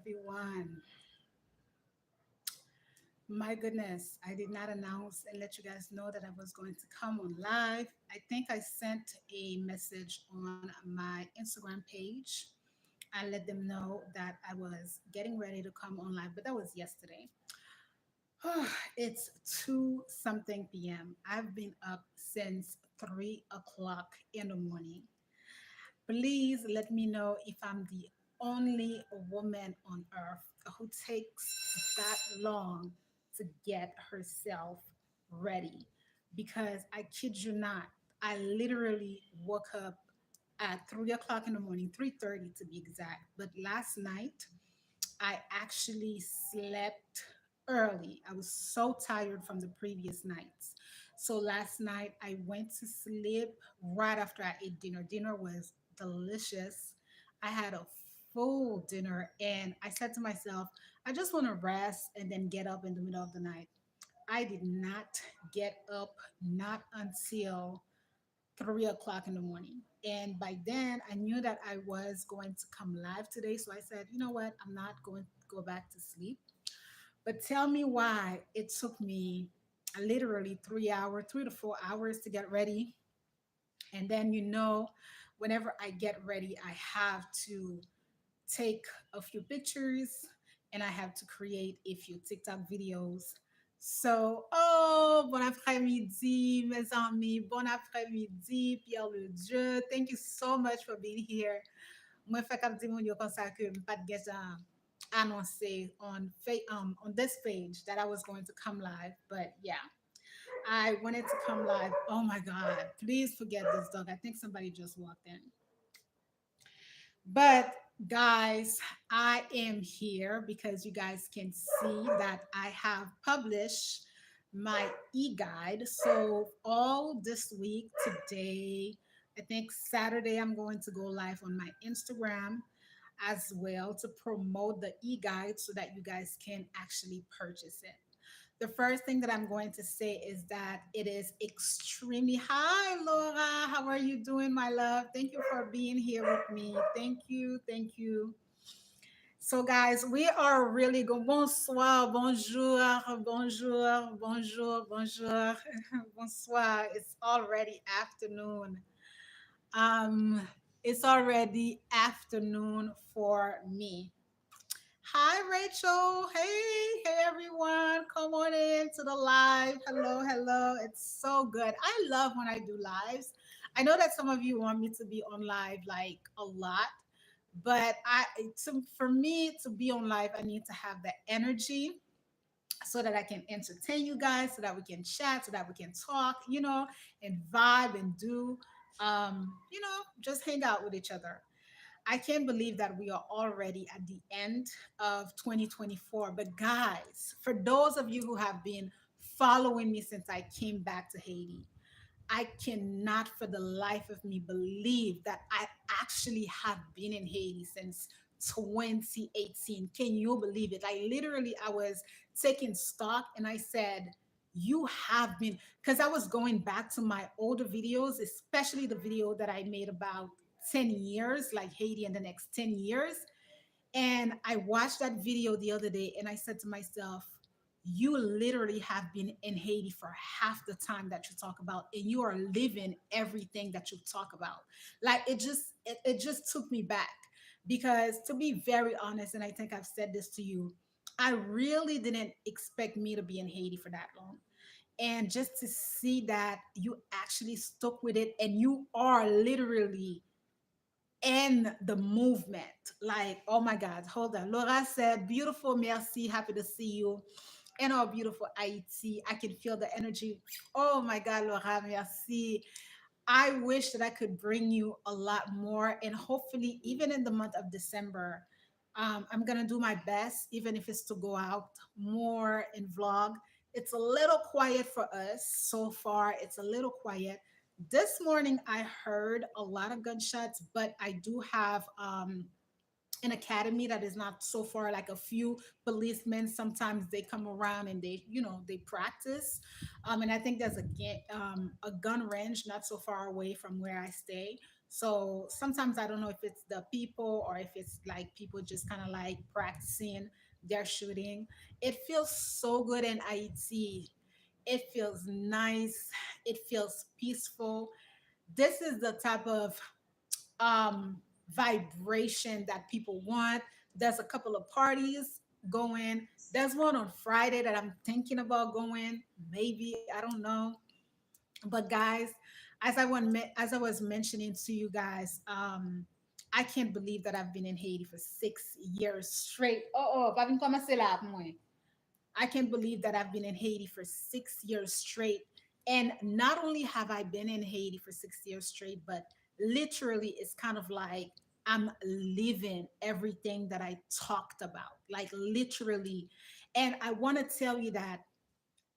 everyone. My goodness, I did not announce and let you guys know that I was going to come on live. I think I sent a message on my Instagram page. I let them know that I was getting ready to come on live, but that was yesterday. It's 2 something p.m. I've been up since 3 o'clock in the morning. Please let me know if I'm the only woman on earth who takes that long to get herself ready. Because I kid you not, I literally woke up at 3 o'clock in the morning, 3:30 to be exact. But last night, I actually slept early. I was so tired from the previous nights. So last night I went to sleep right after I ate dinner. Dinner was delicious. I had a full dinner and I said to myself, I just want to rest and then get up in the middle of the night. I did not get up not until 3 o'clock in the morning. And by then, I knew that I was going to come live today. So I said, you know what? I'm not going to go back to sleep. But tell me why it took me literally 3 hours, 3 to 4 hours to get ready. And then, whenever I get ready, I have to take a few pictures and I have to create a few TikTok videos. So, oh, bon après-midi, mes amis. Bon après-midi, Pierre le Dieu. Thank you so much for being here. Moi, fè kap di moun yo kon sa ke m pat gen jan annonce on this page that I was going to come live. But yeah, I wanted to come live. Oh my God, please forget this dog. I think somebody just walked in. But guys, I am here because you guys can see that I have published my e-guide. So all this week, today, I think Saturday, I'm going to go live on my Instagram as well to promote the e-guide so that you guys can actually purchase it. The first thing that I'm going to say is that it is extremely hi Laura, how are you doing, my love? Thank you for being here with me. Thank you, thank you. So guys, we are really good. Bonsoir, bonjour, bonjour, bonjour, bonjour, bonsoir. It's already afternoon. Um, it's already afternoon for me. Hi, Rachel. Hey, everyone. Come on in to the live. Hello, hello. It's so good. I love when I do lives. I know that some of you want me to be on live like a lot, but for me to be on live, I need to have the energy so that I can entertain you guys, so that we can chat, so that we can talk, and vibe and just hang out with each other. I can't believe that we are already at the end of 2024. But guys, for those of you who have been following me since I came back to Haiti, I cannot for the life of me believe that I actually have been in Haiti since 2018. Can you believe it? I was taking stock and I said, you have been, because I was going back to my older videos, especially the video that I made about 10 years, like Haiti in the next 10 years. And I watched that video the other day and I said to myself, you literally have been in Haiti for half the time that you talk about, and you are living everything that you talk about. Like it just took me back because, to be very honest, and I think I've said this to you, I really didn't expect me to be in Haiti for that long. And just to see that you actually stuck with it and you are literally in the movement. Like, oh my God, hold on. Laura said, beautiful, merci, happy to see you in our beautiful Haiti. I can feel the energy. Oh my God, Laura, merci. I wish that I could bring you a lot more. And hopefully, even in the month of December, I'm going to do my best, even if it's to go out more and vlog. It's a little quiet for us so far. It's a little quiet. This morning, I heard a lot of gunshots, but I do have an academy that is not so far, like a few policemen. Sometimes they come around and they practice. And I think there's a gun range not so far away from where I stay. So sometimes I don't know if it's the people or if it's like people just kind of like practicing their shooting. It feels so good in Haiti. It feels nice. It feels peaceful. This is the type of vibration that people want. There's a couple of parties going. There's one on Friday that I'm thinking about going. Maybe I don't know. But guys, as I was mentioning to you guys, I can't believe that I've been in Haiti for 6 years straight. Va vin komanse la ap mwen. I can't believe that I've been in Haiti for 6 years straight. And not only have I been in Haiti for 6 years straight, but literally it's kind of like I'm living everything that I talked about, like literally. And I want to tell you that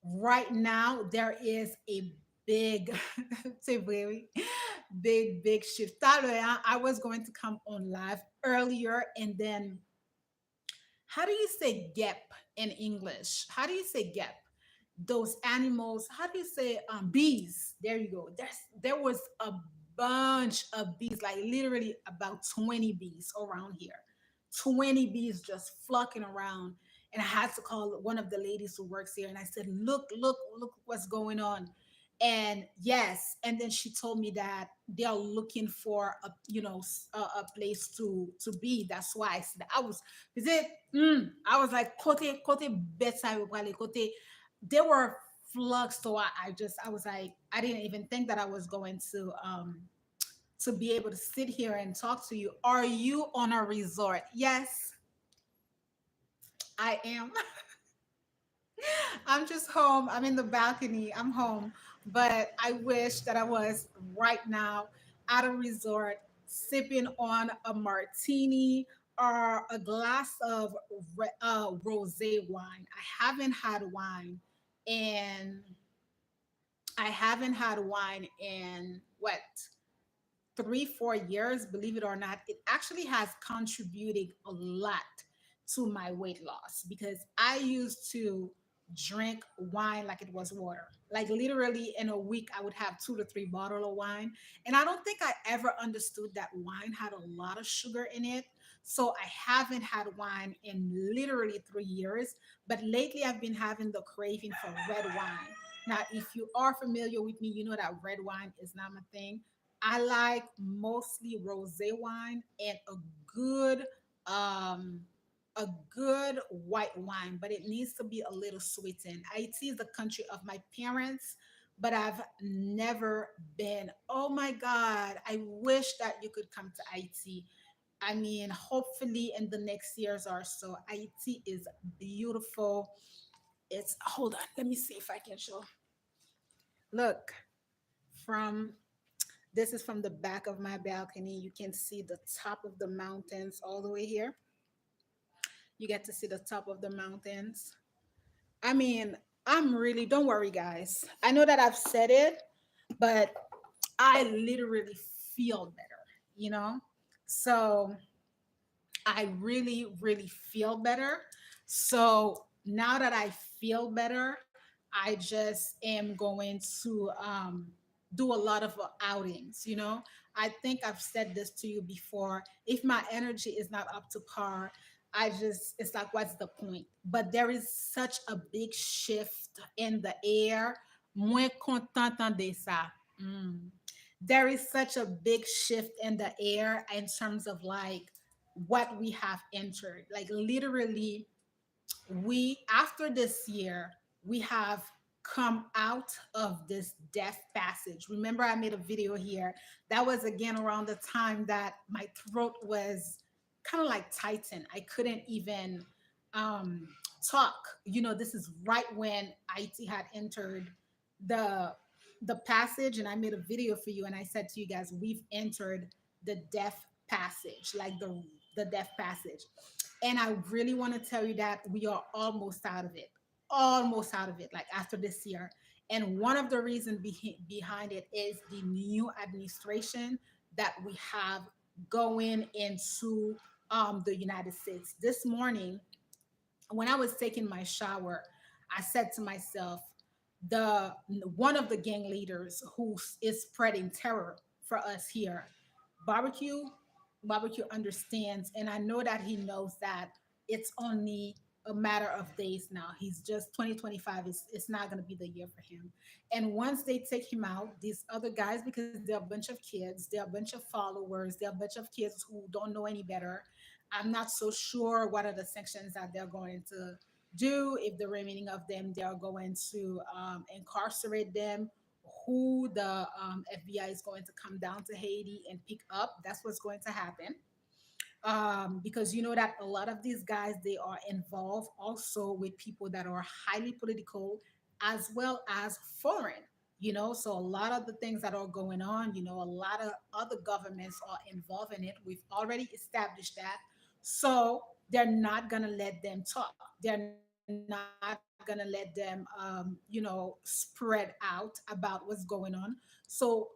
right now there is a big, c'est vrai, oui. Big shift. I was going to come on live earlier and then how do you say gap in English? How do you say gap? Those animals, how do you say bees? There you go. There was a bunch of bees, like literally about 20 bees around here. 20 bees just flocking around. And I had to call one of the ladies who works here and I said, look what's going on. And yes, and then she told me that they are looking for a a place to be. That's why I said I was is it I was like kote bedside kote they were flux. So I was like, I didn't even think that I was going to be able to sit here and talk to you. Are you on a resort? Yes, I am. I'm just home. I'm in the balcony. I'm home. But I wish that I was right now at a resort sipping on a martini or a glass of rosé wine. And I haven't had wine in what 3 4 years. Believe it or not, it actually has contributed a lot to my weight loss because I used to drink wine like it was water. Like literally in a week I would have 2 to 3 bottles of wine, and I don't think I ever understood that wine had a lot of sugar in it. So I haven't had wine in literally 3 years, but lately I've been having the craving for red wine. Now if you are familiar with me, you know that red wine is not my thing. I like mostly rosé wine and good um a good white wine, but it needs to be a little sweetened. Haiti is the country of my parents, but I've never been. Oh my God, I wish that you could come to Haiti. I mean, hopefully in the next years or so. Haiti is beautiful. It's hold on, let me see if I can show. Look, from this is from the back of my balcony. You can see the top of the mountains all the way here. You get to see the top of the mountains. I mean, I'm really, don't worry, guys. I know that I've said it, but I literally feel better, you know? So I really feel better. So now that I feel better, I just am going to do a lot of outings. I think I've said this to you before. If my energy is not up to par, it's like, what's the point? But there is such a big shift in the air. Moins contente de ça. Mm. There is such a big shift in the air in terms of like what we have entered. Like literally, we after this year, we have come out of this death passage. Remember, I made a video here. That was again around the time that my throat was kind of like tightened. I couldn't even um talk. This is right when IT had entered the the passage, and I made a video for you and I said to you guys, we've entered the death passage, like the death passage. And I really want to tell you that we are almost out of it, almost out of it, like after this year. And one of the reasons behind it is the new administration that we have going into the United States. This morning, when I was taking my shower, I said to myself, the one of the gang leaders who is spreading terror for us here. barbecue barbecue understands, and I know that he knows that it's only a matter of days now. He's just 2025 is it's not going to be the year for him. And once they take him out, these other guys, because they're a bunch of kids, they're a bunch of followers, they're a bunch of kids who don't know any better. I'm not so sure what are the sanctions that they're going to do, if the remaining of them they are going to incarcerate them, who the FBI is going to come down to Haiti and pick up. That's what's going to happen. Because you know that a lot of these guys they are involved also with people that are highly political as well as foreign. So a lot of the things that are going on, a lot of other governments are involved in it. We've already established that. So they're not gonna let them talk. They're not gonna let them, spread out about what's going on. So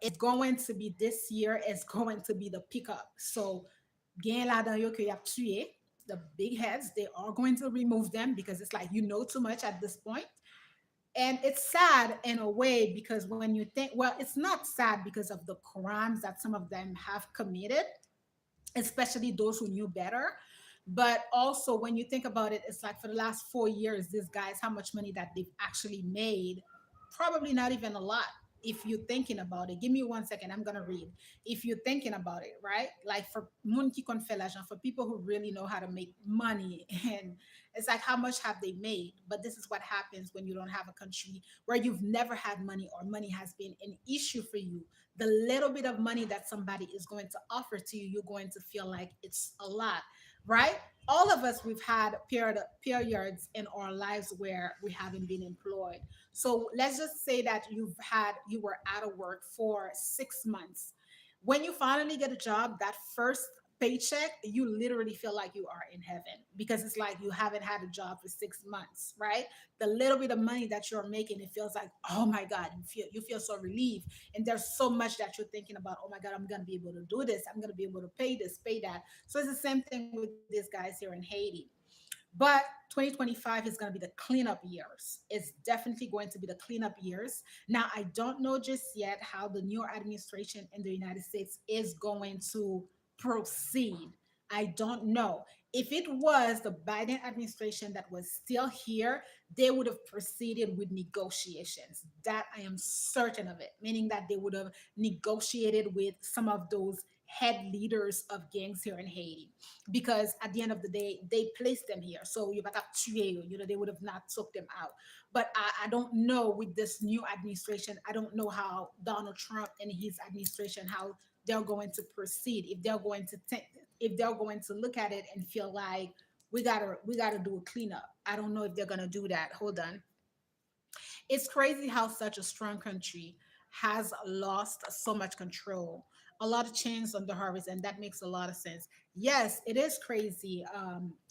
it's going to be this year is going to be the pickup. So gain la dan yo que y a tué, the big heads, they are going to remove them because it's like you know too much at this point. And it's sad in a way because when you think, well, it's not sad because of the crimes that some of them have committed, especially those who knew better. But also, when you think about it, it's like for the last 4 years, these guys, how much money that they've actually made, probably not even a lot. If you're thinking about it, give me 1 second, I'm gonna read. If you're thinking about it, right? Like for moun qui kon fait l'argent, for people who really know how to make money, and it's like how much have they made? But this is what happens when you don't have a country where you've never had money or money has been an issue for you. The little bit of money that somebody is going to offer to you, you're going to feel like it's a lot, right? All of us, we've had periods in our lives where we haven't been employed. So let's just say that you were out of work for 6 months. When you finally get a job, that first paycheck, you literally feel like you are in heaven because it's like you haven't had a job for 6 months, right? The little bit of money that you're making, it feels like, oh my God, you feel so relieved. And there's so much that you're thinking about, oh my God, I'm gonna be able to do this, I'm gonna be able to pay this, pay that. So it's the same thing with these guys here in Haiti. But 2025 is going to be the cleanup years. It's definitely going to be the cleanup years. Now, I don't know just yet how the new administration in the United States is going to proceed. I don't know. If it was the Biden administration that was still here, they would have proceeded with negotiations. That I am certain of it, meaning that they would have negotiated with some of those head leaders of gangs here in Haiti, because at the end of the day, they placed them here. So you better they would have not took them out. But I don't know with this new administration. I don't know how Donald Trump and his administration how they're going to proceed. If they're going to if they're going to look at it and feel like we gotta do a cleanup. I don't know if they're gonna do that. Hold on. It's crazy how such a strong country has lost so much control. A lot of change on the harvest, and that makes a lot of sense. Yes, it is crazy.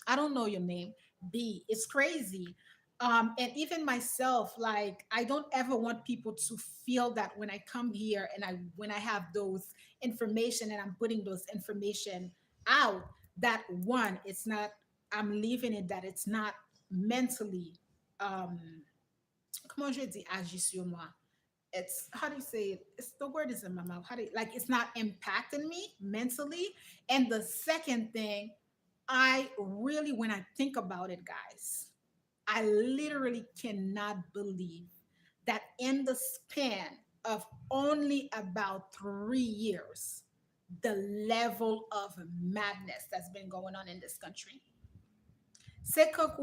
I don't know your name, B. It's crazy. And even myself, like I don't ever want people to feel that when I come here and when I have those information and I'm putting those information out, that one, it's not. I'm leaving it that it's not mentally. Um, comment je dis agit sur moi? It's how do you say it? It's the word is in my mouth. How do you, like it's not impacting me mentally. And the second thing, I really when I think about it, guys, I literally cannot believe that in the span of only about 3 years, the level of madness that's been going on in this country. C'est quand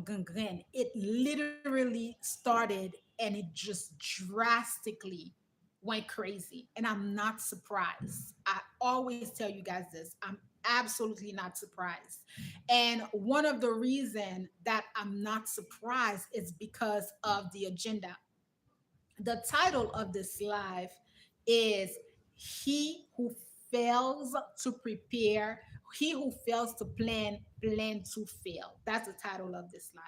gangrene, it literally started and it just drastically went crazy. And I'm not surprised. I always tell you guys this. I'm absolutely not surprised. And one of the reason that I'm not surprised is because of the agenda. The title of this live is He Who Fails to Prepare, He Who Fails to Plan to Fail. That's the title of this live.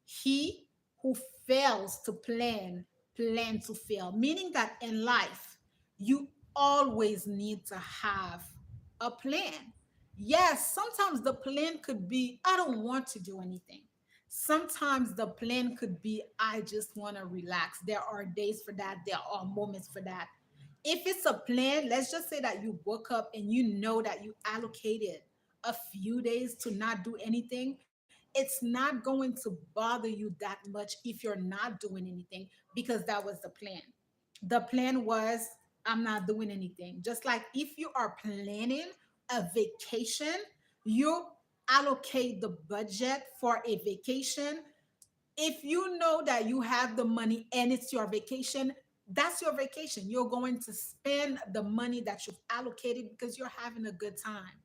He who fails to plan to fail. Meaning that in life, you always need to have a plan. Yes, sometimes the plan could be, I don't want to do anything. Sometimes the plan could be, I just want to relax. There are days for that, there are moments for that. If it's a plan, let's just say that you woke up and you know that you allocated a few days to not do anything, it's not going to bother you that much if you're not doing anything, because that was the plan. The plan was, I'm not doing anything. Just like if you are planning a vacation, you allocate the budget for a vacation. If you know that you have the money and it's your vacation, that's your vacation. You're going to spend the money that you've allocated because you're having a good time.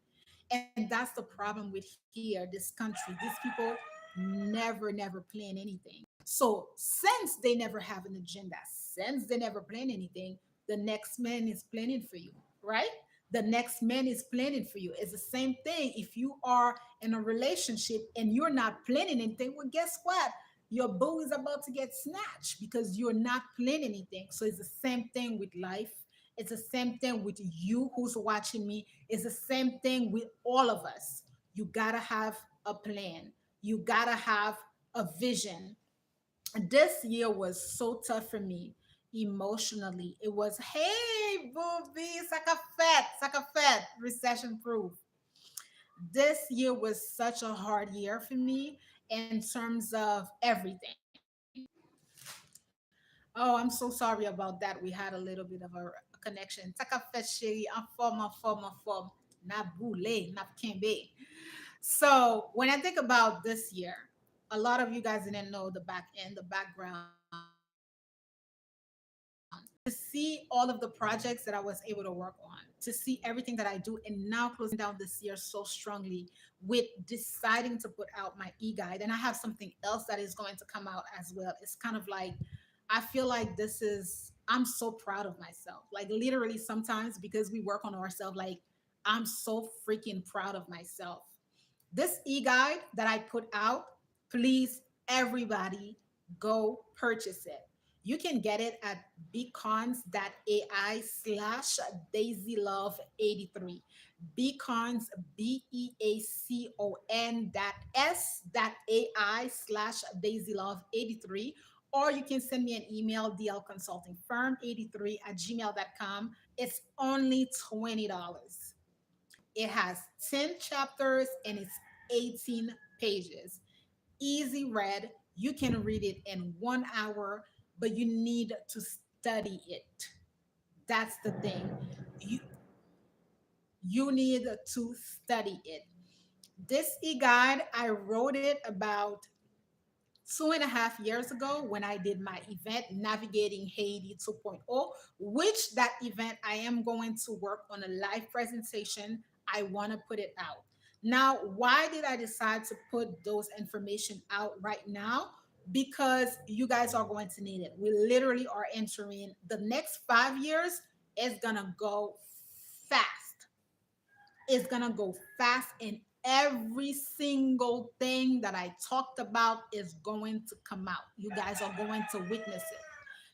And that's the problem with here, this country. These people never plan anything. So since they never have an agenda, since they never plan anything, the next man is planning for you, right? The next man is planning for you. It's the same thing if you are in a relationship and you're not planning anything. Well, guess what? Your boo is about to get snatched because you're not planning anything. So it's the same thing with life. It's the same thing with you who's watching me. It's the same thing with all of us. You gotta have a plan. You gotta have a vision. This year was so tough for me emotionally. It was, hey, booby, saka fat, recession proof. This year was such a hard year for me in terms of everything. Oh, I'm so sorry about that. We had a little bit of a connection. Saka fat, chérie, en forme, na boule, na kembe. So when I think about this year, a lot of you guys didn't know the back end, the background. To see all of the projects that I was able to work on, to see everything that I do, and now closing down this year so strongly with deciding to put out my e-guide. And I have something else that is going to come out as well. It's kind of like, I feel like I'm so proud of myself. Like literally sometimes because we work on ourselves, like I'm so freaking proud of myself. This e-guide that I put out, please, everybody, go purchase it. You can get it at beacons.ai/daisylove83. Beacons, beacons.ai/daisylove83. Or you can send me an email, dlconsultingfirm83@gmail.com. It's only $20. It has 10 chapters and it's 18 pages. Easy read. You can read it in 1 hour, but you need to study it. That's the thing. You, you need to study it. This e guide, I wrote it about 2.5 years ago when I did my event, Navigating Haiti 2.0, which that event I am going to work on a live presentation. I want to put it out. Now, why did I decide to put those information out right now? Because you guys are going to need it. We literally are entering the next 5 years. It's gonna go fast. It's gonna go fast, and every single thing that I talked about is going to come out. You guys are going to witness it.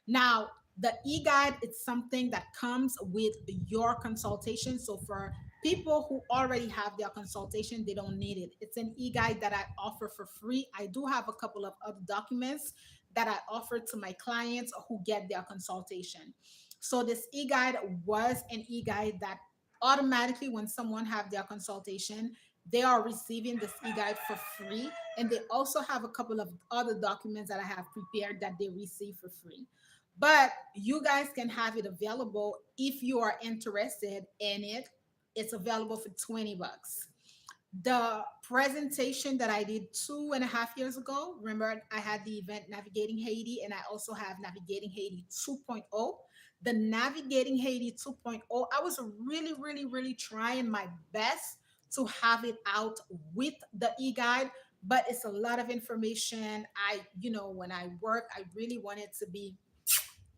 Now, the e-guide is something that comes with your consultation. So for people who already have their consultation, they don't need it. It's an e-guide that I offer for free. I do have a couple of other documents that I offer to my clients who get their consultation. So this e-guide was an e-guide that automatically when someone have their consultation, they are receiving this e-guide for free, and they also have a couple of other documents that I have prepared that they receive for free. But you guys can have it available if you are interested in it. It's available for $20. The presentation that I did 2.5 years ago, remember I had the event Navigating Haiti, and I also have Navigating Haiti 2.0. The Navigating Haiti 2.0, I was really trying my best to have it out with the e-guide, but it's a lot of information. When I work, I really want it to be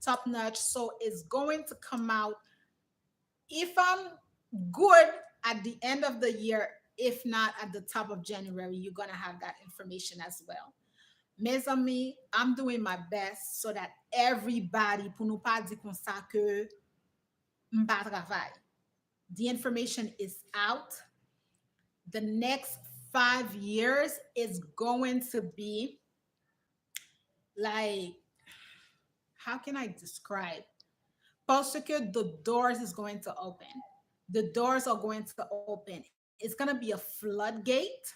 top notch. So it's going to come out if I'm good at the end of the year. If not at the top of January, you're gonna have that information as well. Mes amis, I'm doing my best so that everybody, pour nous pas dire comme ça que m'pa travail. The information is out. The next 5 years is going to be like, how can I describe? parce que the doors is going to open. The doors are going to open. It's going to be a floodgate.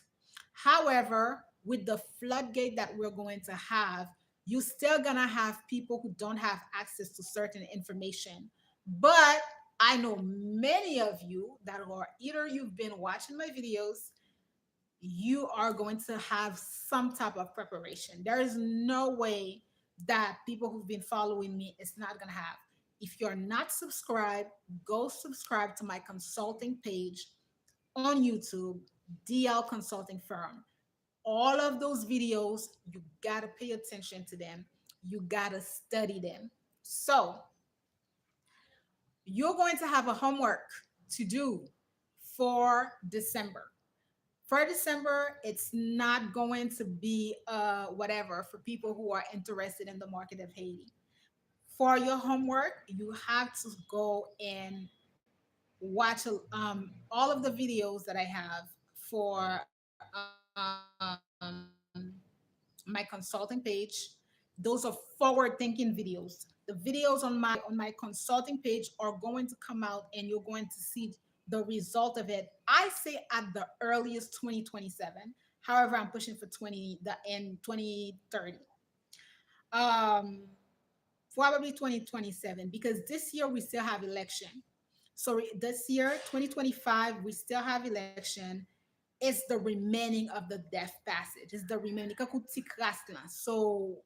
However, with the floodgate that we're going to have, you're still going to have people who don't have access to certain information. But I know many of you that are either you've been watching my videos, you are going to have some type of preparation. There is no way that people who've been following me is not going to have. If you're not subscribed, go subscribe to my consulting page on YouTube, DL Consulting Firm. All of those videos, you got to pay attention to them. You got to study them. So, you're going to have a homework to do for December. For December, it's not going to be whatever for people who are interested in the market of Haiti. For your homework, you have to go and watch all of the videos that I have for my consulting page. Those are forward thinking videos. The videos on my consulting page are going to come out and you're going to see the result of it. I say at the earliest 2027. However, I'm pushing for 20 the end 2030. Um Probably 2027 because this year we still have election. So this year 2025 we still have election. It's the remaining of the death passage. It's the remaining. So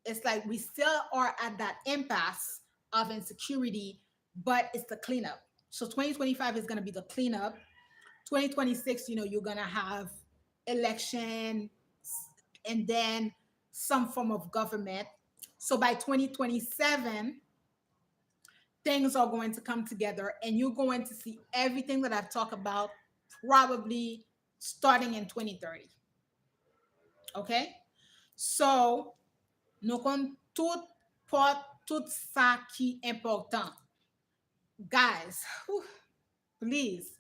it's like we still are at that impasse of insecurity, but it's the cleanup. So 2025 is going to be the cleanup. 2026, you're going to have election and then some form of government. So by 2027, things are going to come together and you're going to see everything that I've talked about probably starting in 2030. Okay? So, nous comptons tout ça qui est important. Guys, please,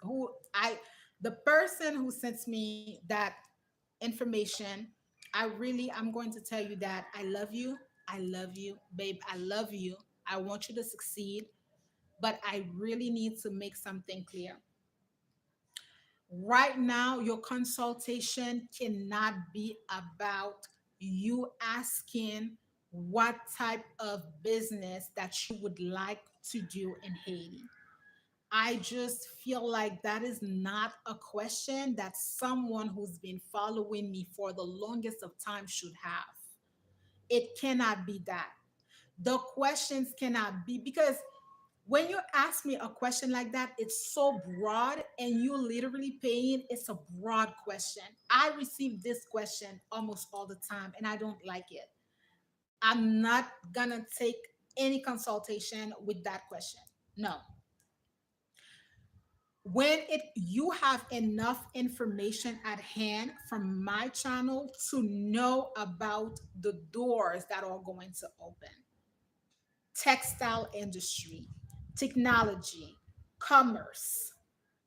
the person who sends me that information, I'm going to tell you that I love you. I love you, babe. I love you. I want you to succeed, but I really need to make something clear. Right now, your consultation cannot be about you asking what type of business that you would like to do in Haiti. I just feel like that is not a question that someone who's been following me for the longest of time should have. It cannot be that. The questions cannot be because when you ask me a question like that, it's so broad and you literally paying, it's a broad question. I receive this question almost all the time and I don't like it. I'm not gonna take any consultation with that question. No. When it you have enough information at hand from my channel to know about the doors that are going to open, textile industry, technology, commerce,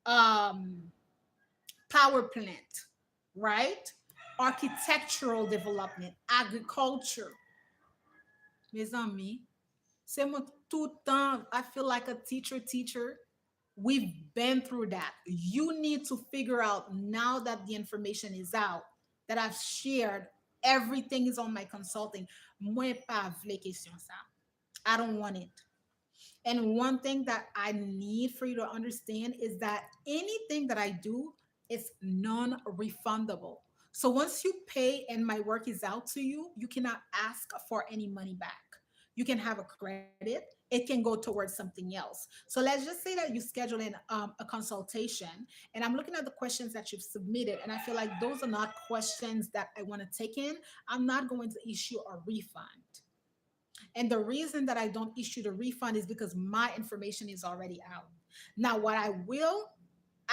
um, power plant, right? Architectural development, agriculture. Mes amis, c'est mon tout temps. I feel like a teacher. We've been through that. You need to figure out now that the information is out, that I've shared, everything is on my consulting. Moi, pas vle question ça. I don't want it. And one thing that I need for you to understand is that anything that I do is non refundable. So once you pay and my work is out to you, you cannot ask for any money back. You can have a credit, it can go towards something else. So let's just say that you schedule in a consultation, and I'm looking at the questions that you've submitted, and I feel like those are not questions that I want to take in. I'm not going to issue a refund. And the reason that I don't issue the refund is because my information is already out. Now, what I will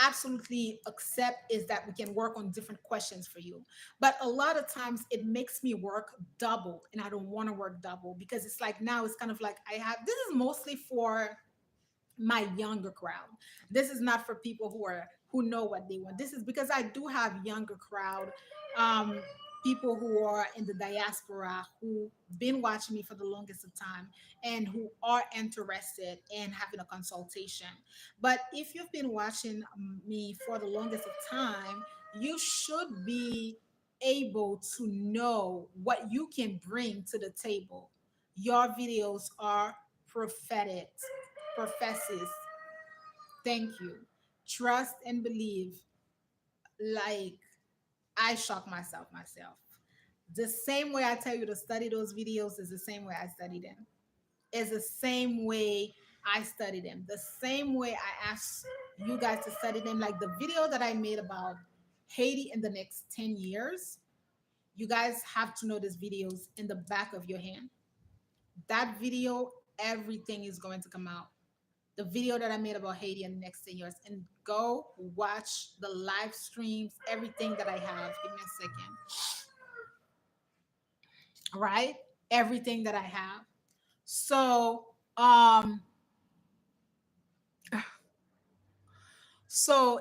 absolutely accept is that we can work on different questions for you. But a lot of times it makes me work double, and I don't want to work double because it's like now it's kind of like I have this is mostly for my younger crowd. This is not for people who know what they want. This is because I do have younger crowd. Um, people who are in the diaspora who been watching me for the longest of time and who are interested in having a consultation. But if you've been watching me for the longest of time, you should be able to know what you can bring to the table. Your videos are prophetic, professes. Thank you. Trust and believe. Like, I shock myself. The same way I tell you to study those videos is the same way I study them. Is the same way I study them. The same way I ask you guys to study them. Like the video that I made about Haiti in the next 10 years, you guys have to know this videos in the back of your hand. That video, everything is going to come out. The video that I made about Haiti in the next 10 years. And go watch the live streams, everything that I have. Give me a second. Right? Everything that I have. So,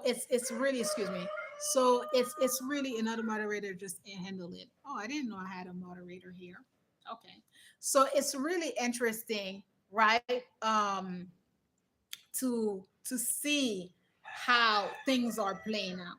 it's really, excuse me. So it's really another moderator just handle it. Oh, I didn't know I had a moderator here. Okay. So it's really interesting, right? To see how things are playing out.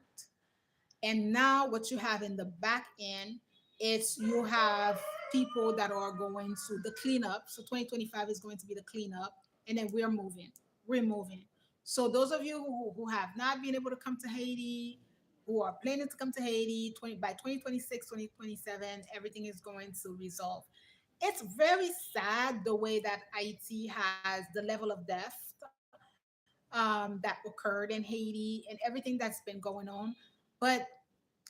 And now what you have in the back end is you have people that are going to the cleanup. So 2025 is going to be the cleanup, and then we're moving. We're moving. So those of you who have not been able to come to Haiti, who are planning to come to Haiti 20, by 2026, 2027, everything is going to resolve. It's very sad the way that Haiti has the level of death that occurred in Haiti and everything that's been going on. But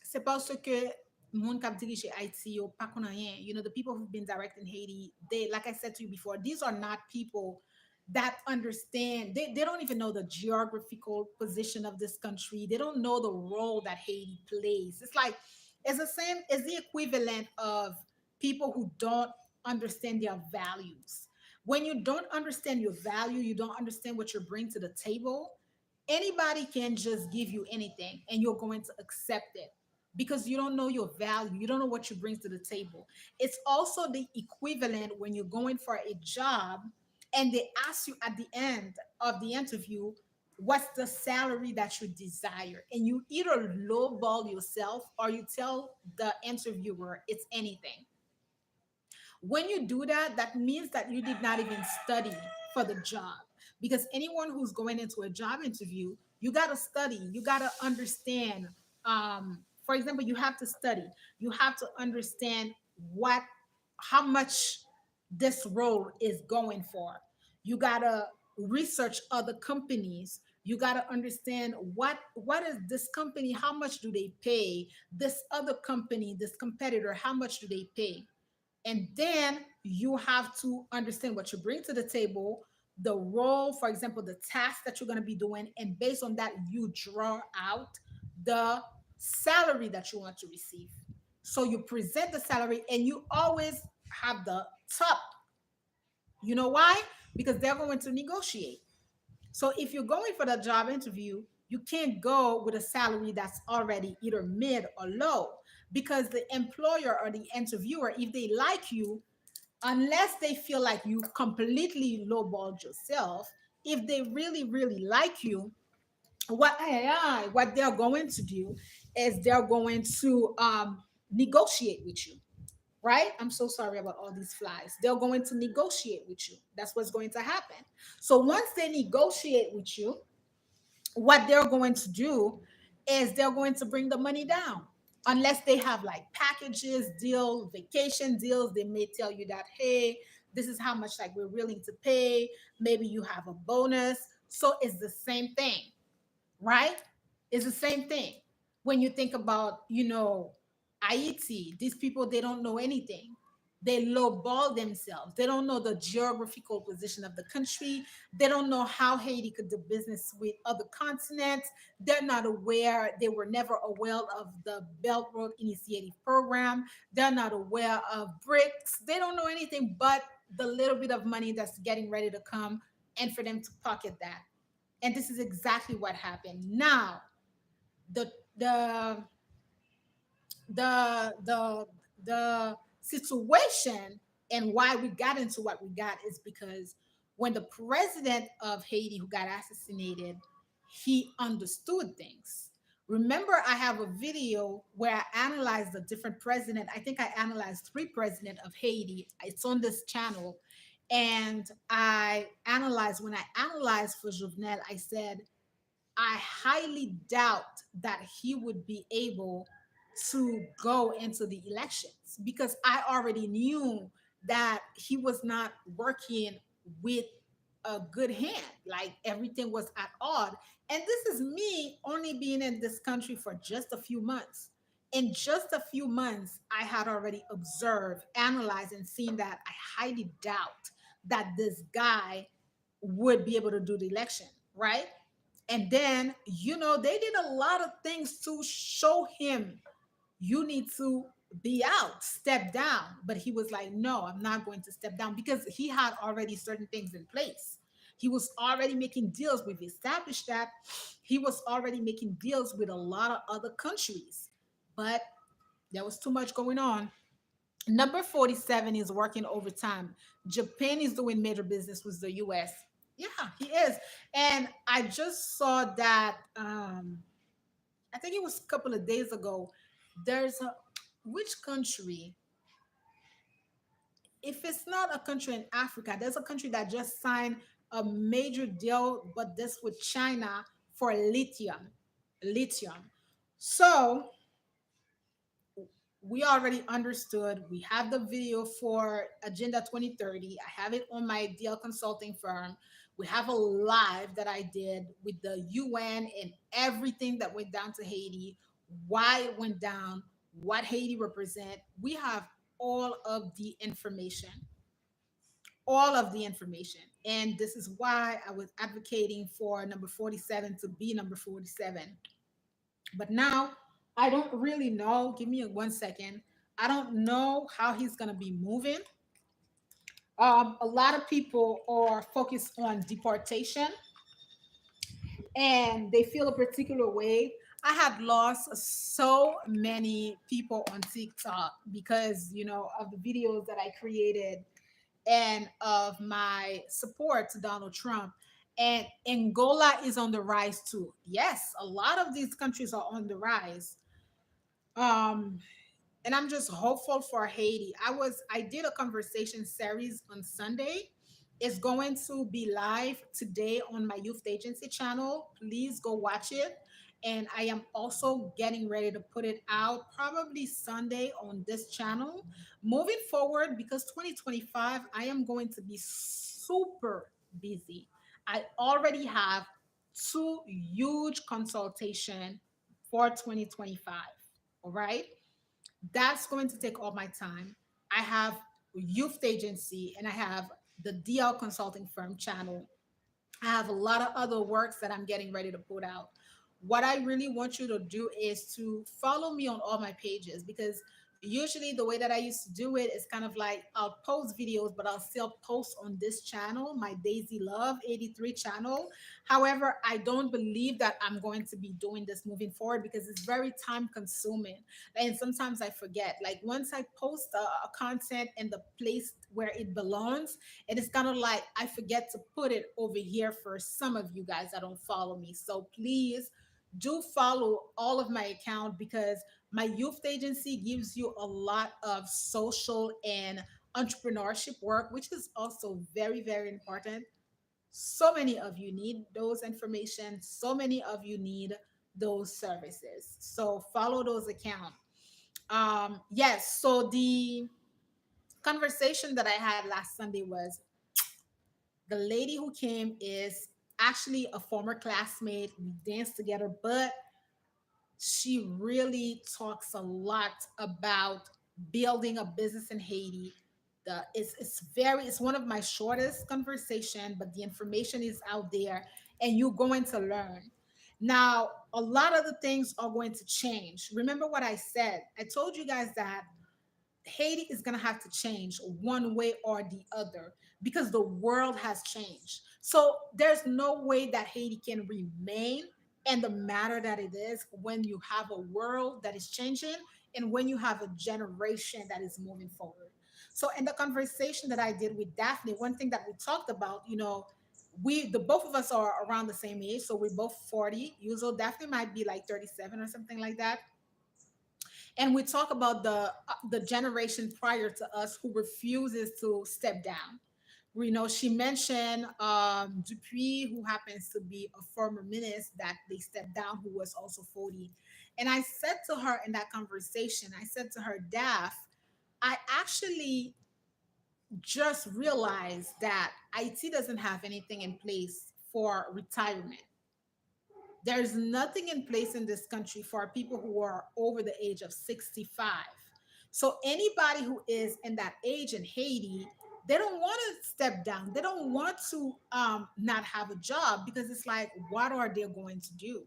c'est parce que moun kap dirige Haiti yo pa konnen rien. You know, the people who've been directing Haiti, they, like I said to you before, these are not people that understand. They don't even know the geographical position of this country. They don't know the role that Haiti plays. It's like it's the same, it's the equivalent of people who don't understand their values. When you don't understand your value, you don't understand what you bring to the table, anybody can just give you anything and you're going to accept it because you don't know your value. You don't know what you bring to the table. It's also the equivalent when you're going for a job and they ask you at the end of the interview, what's the salary that you desire? And you either lowball yourself or you tell the interviewer it's anything. When you do that, that means that you did not even study for the job. Because anyone who's going into a job interview, you got to study, you got to understand. For example, you have to study, you have to understand what, how much this role is going for. You got to research other companies. You got to understand what is this company, how much do they pay? This other company, this competitor, how much do they pay? And then you have to understand what you bring to the table, the role, for example, the task that you're going to be doing. And based on that, you draw out the salary that you want to receive. So you present the salary and you always have the top. You know why? Because they're going to negotiate. So if you're going for the job interview, you can't go with a salary that's already either mid or low because the employer or the interviewer, if they like you, unless they feel like you completely lowballed yourself, if they really, really like you, what they're going to do is they're going to negotiate with you, right? I'm so sorry about all these flies. They're going to negotiate with you. That's what's going to happen. So once they negotiate with you, what they're going to do is they're going to bring the money down. Unless they have like packages, deal, vacation deals, they may tell you that, hey, this is how much like we're willing to pay. Maybe you have a bonus. So it's the same thing, right? It's the same thing. When you think about, Haiti, these people, they don't know anything. They lowball themselves. They don't know the geographical position of the country. They don't know how Haiti could do business with other continents. They're not aware. They were never aware of the Belt Road Initiative Program. They're not aware of BRICS. They don't know anything but the little bit of money that's getting ready to come and for them to pocket that. And this is exactly what happened. Now, the the situation and why we got into what we got is because when the president of Haiti who got assassinated, he understood things. Remember, I have a video where I analyzed the different president. I think I analyzed three president of Haiti. It's on this channel. And I analyzed, when I analyzed for Jovenel, I said, I highly doubt that he would be able to go into the elections because I already knew that he was not working with a good hand. Like everything was at odd. And this is me only being in this country for just a few months. In just a few months, I had already observed, analyzed, and seen that I highly doubt that this guy would be able to do the election, right? And then, they did a lot of things to show him, you need to be out, step down. But he was like, no, I'm not going to step down because he had already certain things in place. He was already making deals. We've established that he was already making deals with a lot of other countries. But there was too much going on. Number 47 is working overtime. Japan is doing major business with the US. Yeah, he is. And I just saw that, I think it was a couple of days ago. There's a, which country? If it's not a country in Africa, there's a country that just signed a major deal, but this with China for lithium. Lithium. So we already understood. We have the video for Agenda 2030. I have it on my DL consulting firm. We have a live that I did with the UN and everything that went down to Haiti, why it went down, what Haiti represent. We have all of the information, all of the information. And this is why I was advocating for number 47 to be number 47. But now I don't really know. Give me 1 second. I don't know how he's going to be moving. A lot of people are focused on deportation and they feel a particular way. I have lost so many people on TikTok because, of the videos that I created and of my support to Donald Trump. And Angola is on the rise too. Yes, a lot of these countries are on the rise. Um, and I'm just hopeful for Haiti. I did a conversation series on Sunday. It's going to be live today on my youth agency channel. Please go watch it. And I am also getting ready to put it out probably Sunday on this channel. Moving forward, because 2025, I am going to be super busy. I already have two huge consultation for 2025. All right. That's going to take all my time. I have youth agency and I have the DL consulting firm channel. I have a lot of other works that I'm getting ready to put out. What I really want you to do is to follow me on all my pages because usually the way that I used to do it is kind of like I'll post videos, but I'll still post on this channel, my Daisylove83 channel. However, I don't believe that I'm going to be doing this moving forward because it's very time consuming. And sometimes I forget. Like once I post a content in the place where it belongs, it is kind of like I forget to put it over here for some of you guys that don't follow me. So please do follow all of my account because my youth agency gives you a lot of social and entrepreneurship work, which is also very, very important. So many of you need those information. So many of you need those services. So follow those accounts. Yes. So the conversation that I had last Sunday was the lady who came is actually a former classmate. We danced together, but she really talks a lot about building a business in Haiti. It's one of my shortest conversation, but the information is out there and you're going to learn. Now, a lot of the things are going to change. Remember what I said. I told you guys that Haiti is going to have to change one way or the other because the world has changed. So there's no way that Haiti can remain in the matter that it is when you have a world that is changing. and when you have a generation that is moving forward. So in the conversation that I did with Daphne, one thing that we talked about, we the both of us are around the same age, so we're both 40 years old. Daphne might be like 37 or something like that. And we talk about the generation prior to us who refuses to step down. She mentioned Dupuis, who happens to be a former minister that they stepped down, who was also 40. And I said to her in that conversation, I said to her, Daph, I actually just realized that IT doesn't have anything in place for retirement. There's nothing in place in this country for people who are over the age of 65. So anybody who is in that age in Haiti, they don't want to step down. They don't want to not have a job because it's like, what are they going to do?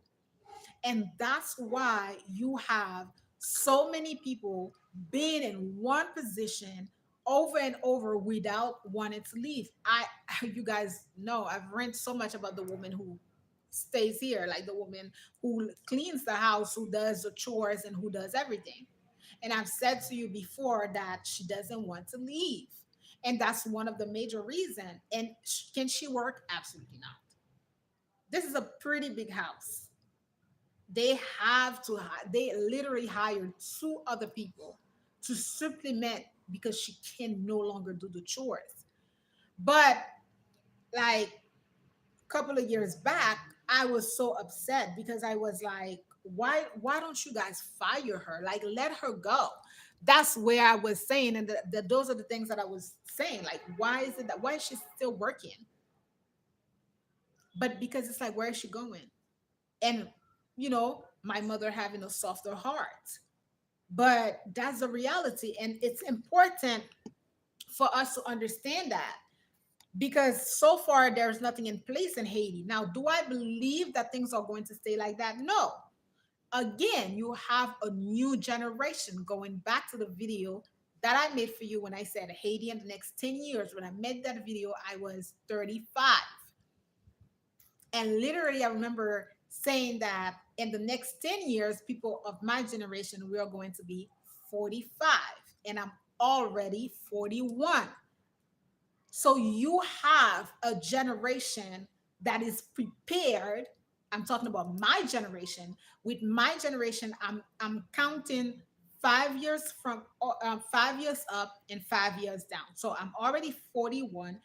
And that's why you have so many people being in one position over and over without wanting to leave. You guys know, I've read so much about the woman who stays here, like the woman who cleans the house, who does the chores, and who does everything. And I've said to you before that she doesn't want to leave. And that's one of the major reasons. And can she work? Absolutely not. This is a pretty big house. They literally hired two other people to supplement because she can no longer do the chores. But like a couple of years back, I was so upset because I was like, why don't you guys fire her? Like, let her go. That's where I was saying, and those are the things that I was saying. Like, why is she still working? But because it's like, where is she going? And my mother having a softer heart. But that's the reality. And it's important for us to understand that because so far there's nothing in place in Haiti. Now, do I believe that things are going to stay like that? No. Again, you have a new generation. Going back to the video that I made for you when I said Haiti in the next 10 years, when I made that video, I was 35. And literally, I remember saying that in the next 10 years, people of my generation, we are going to be 45. And I'm already 41. So you have a generation that is prepared. I'm talking about my generation. With my generation, I'm counting 5 years from 5 years up and 5 years down. So I'm already 41.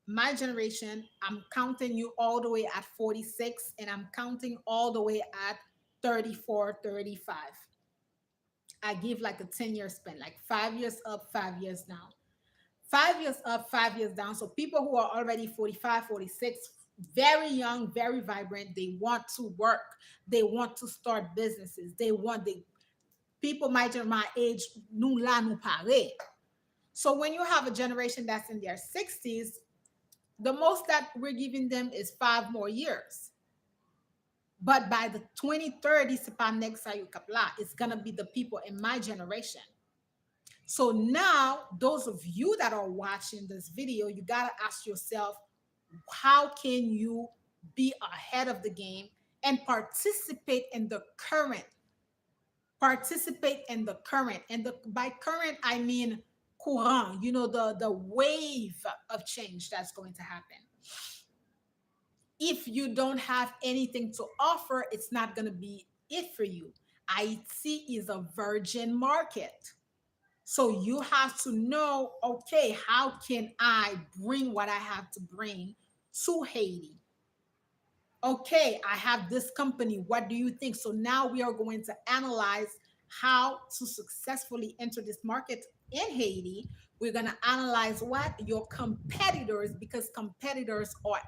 My generation, I'm counting you all the way at 46, and I'm counting all the way at 34, 35. I give like a 10-year span, like 5 years up, 5 years down. 5 years up, 5 years down. So people who are already 45, 46, very young, very vibrant, they want to work. They want to start businesses. The people my age, nous là, nous parler. So when you have a generation that's in their 60s, the most that we're giving them is 5 more years. But by the 2030, c'est pas next year, it's gonna be the people in my generation. So now, those of you that are watching this video, you gotta ask yourself, how can you be ahead of the game and participate in the current? Participate in the current, and by current I mean courant. The wave of change that's going to happen. If you don't have anything to offer, it's not going to be it for you. IT is a virgin market. So you have to know, okay, how can I bring what I have to bring to Haiti? Okay, I have this company. What do you think? So now we are going to analyze how to successfully enter this market in Haiti. We're going to analyze what your competitors, because competitors are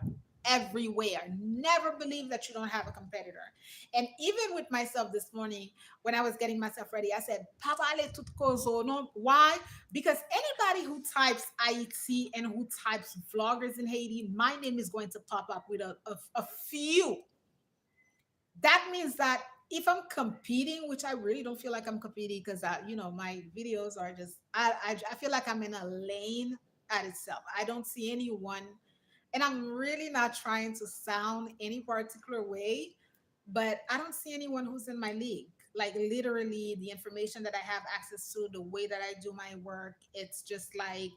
everywhere. Never believe that you don't have a competitor. And even with myself this morning, when I was getting myself ready, I said, Papa, ale tout kozo. No, why? Because anybody who types IT and who types vloggers in Haiti, my name is going to pop up with a few. That means that if I'm competing, which I really don't feel like I'm competing because my videos are just I feel like I'm in a lane at itself. I don't see anyone, and I'm really not trying to sound any particular way, but I don't see anyone who's in my league. Like literally the information that I have access to, the way that I do my work, it's just like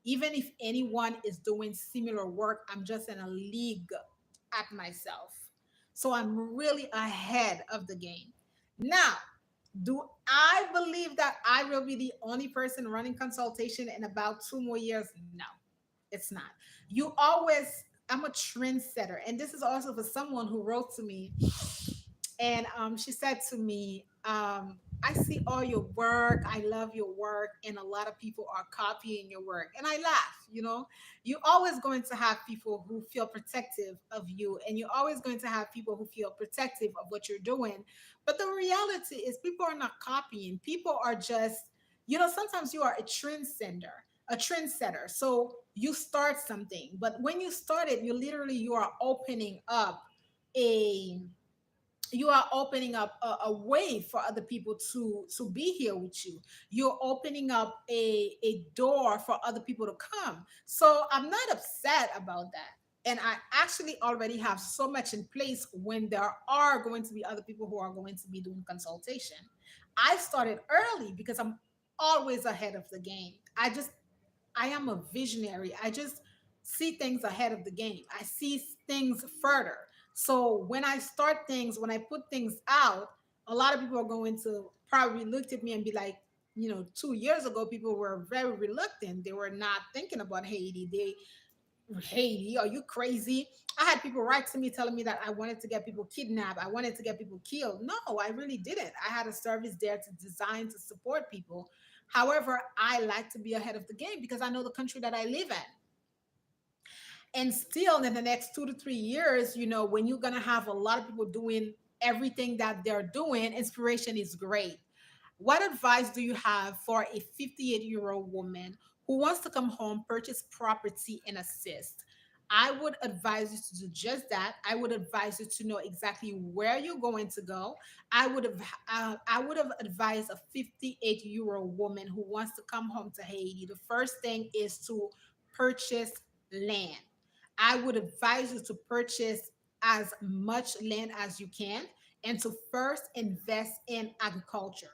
even if anyone is doing similar work, I'm just in a league at myself. So I'm really ahead of the game. Now, do I believe that I will be the only person running consultation in about 2 more years? No, it's not. You always, I'm a trendsetter. And this is also for someone who wrote to me and she said to me, I see all your work. I love your work. And a lot of people are copying your work. And I laugh, you're always going to have people who feel protective of you. And you're always going to have people who feel protective of what you're doing. But the reality is, people are not copying. People are just, sometimes you are a trendsetter. So you start something. But when you start it, you are a opening up a way for other people to be here with you. You're opening up a door for other people to come. So I'm not upset about that. And I actually already have so much in place when there are going to be other people who are going to be doing consultation. I started early because I'm always ahead of the game. I am a visionary. I just see things ahead of the game. I see things further. So when I start things, when I put things out, a lot of people are going to probably look at me and be like, 2 years ago, people were very reluctant. They were not thinking about Haiti. Haiti, are you crazy? I had people write to me telling me that I wanted to get people kidnapped. I wanted to get people killed. No, I really didn't. I had a service there to design to support people. However, I like to be ahead of the game because I know the country that I live in. And still, in the next 2 to 3 years, when you're going to have a lot of people doing everything that they're doing, inspiration is great. What advice do you have for a 58-year-old woman who wants to come home, purchase property, and assist? I would advise you to do just that. I would advise you to know exactly where you're going to go. I would have advised a 58-year-old woman who wants to come home to Haiti. The first thing is to purchase land. I would advise you to purchase as much land as you can and to first invest in agriculture,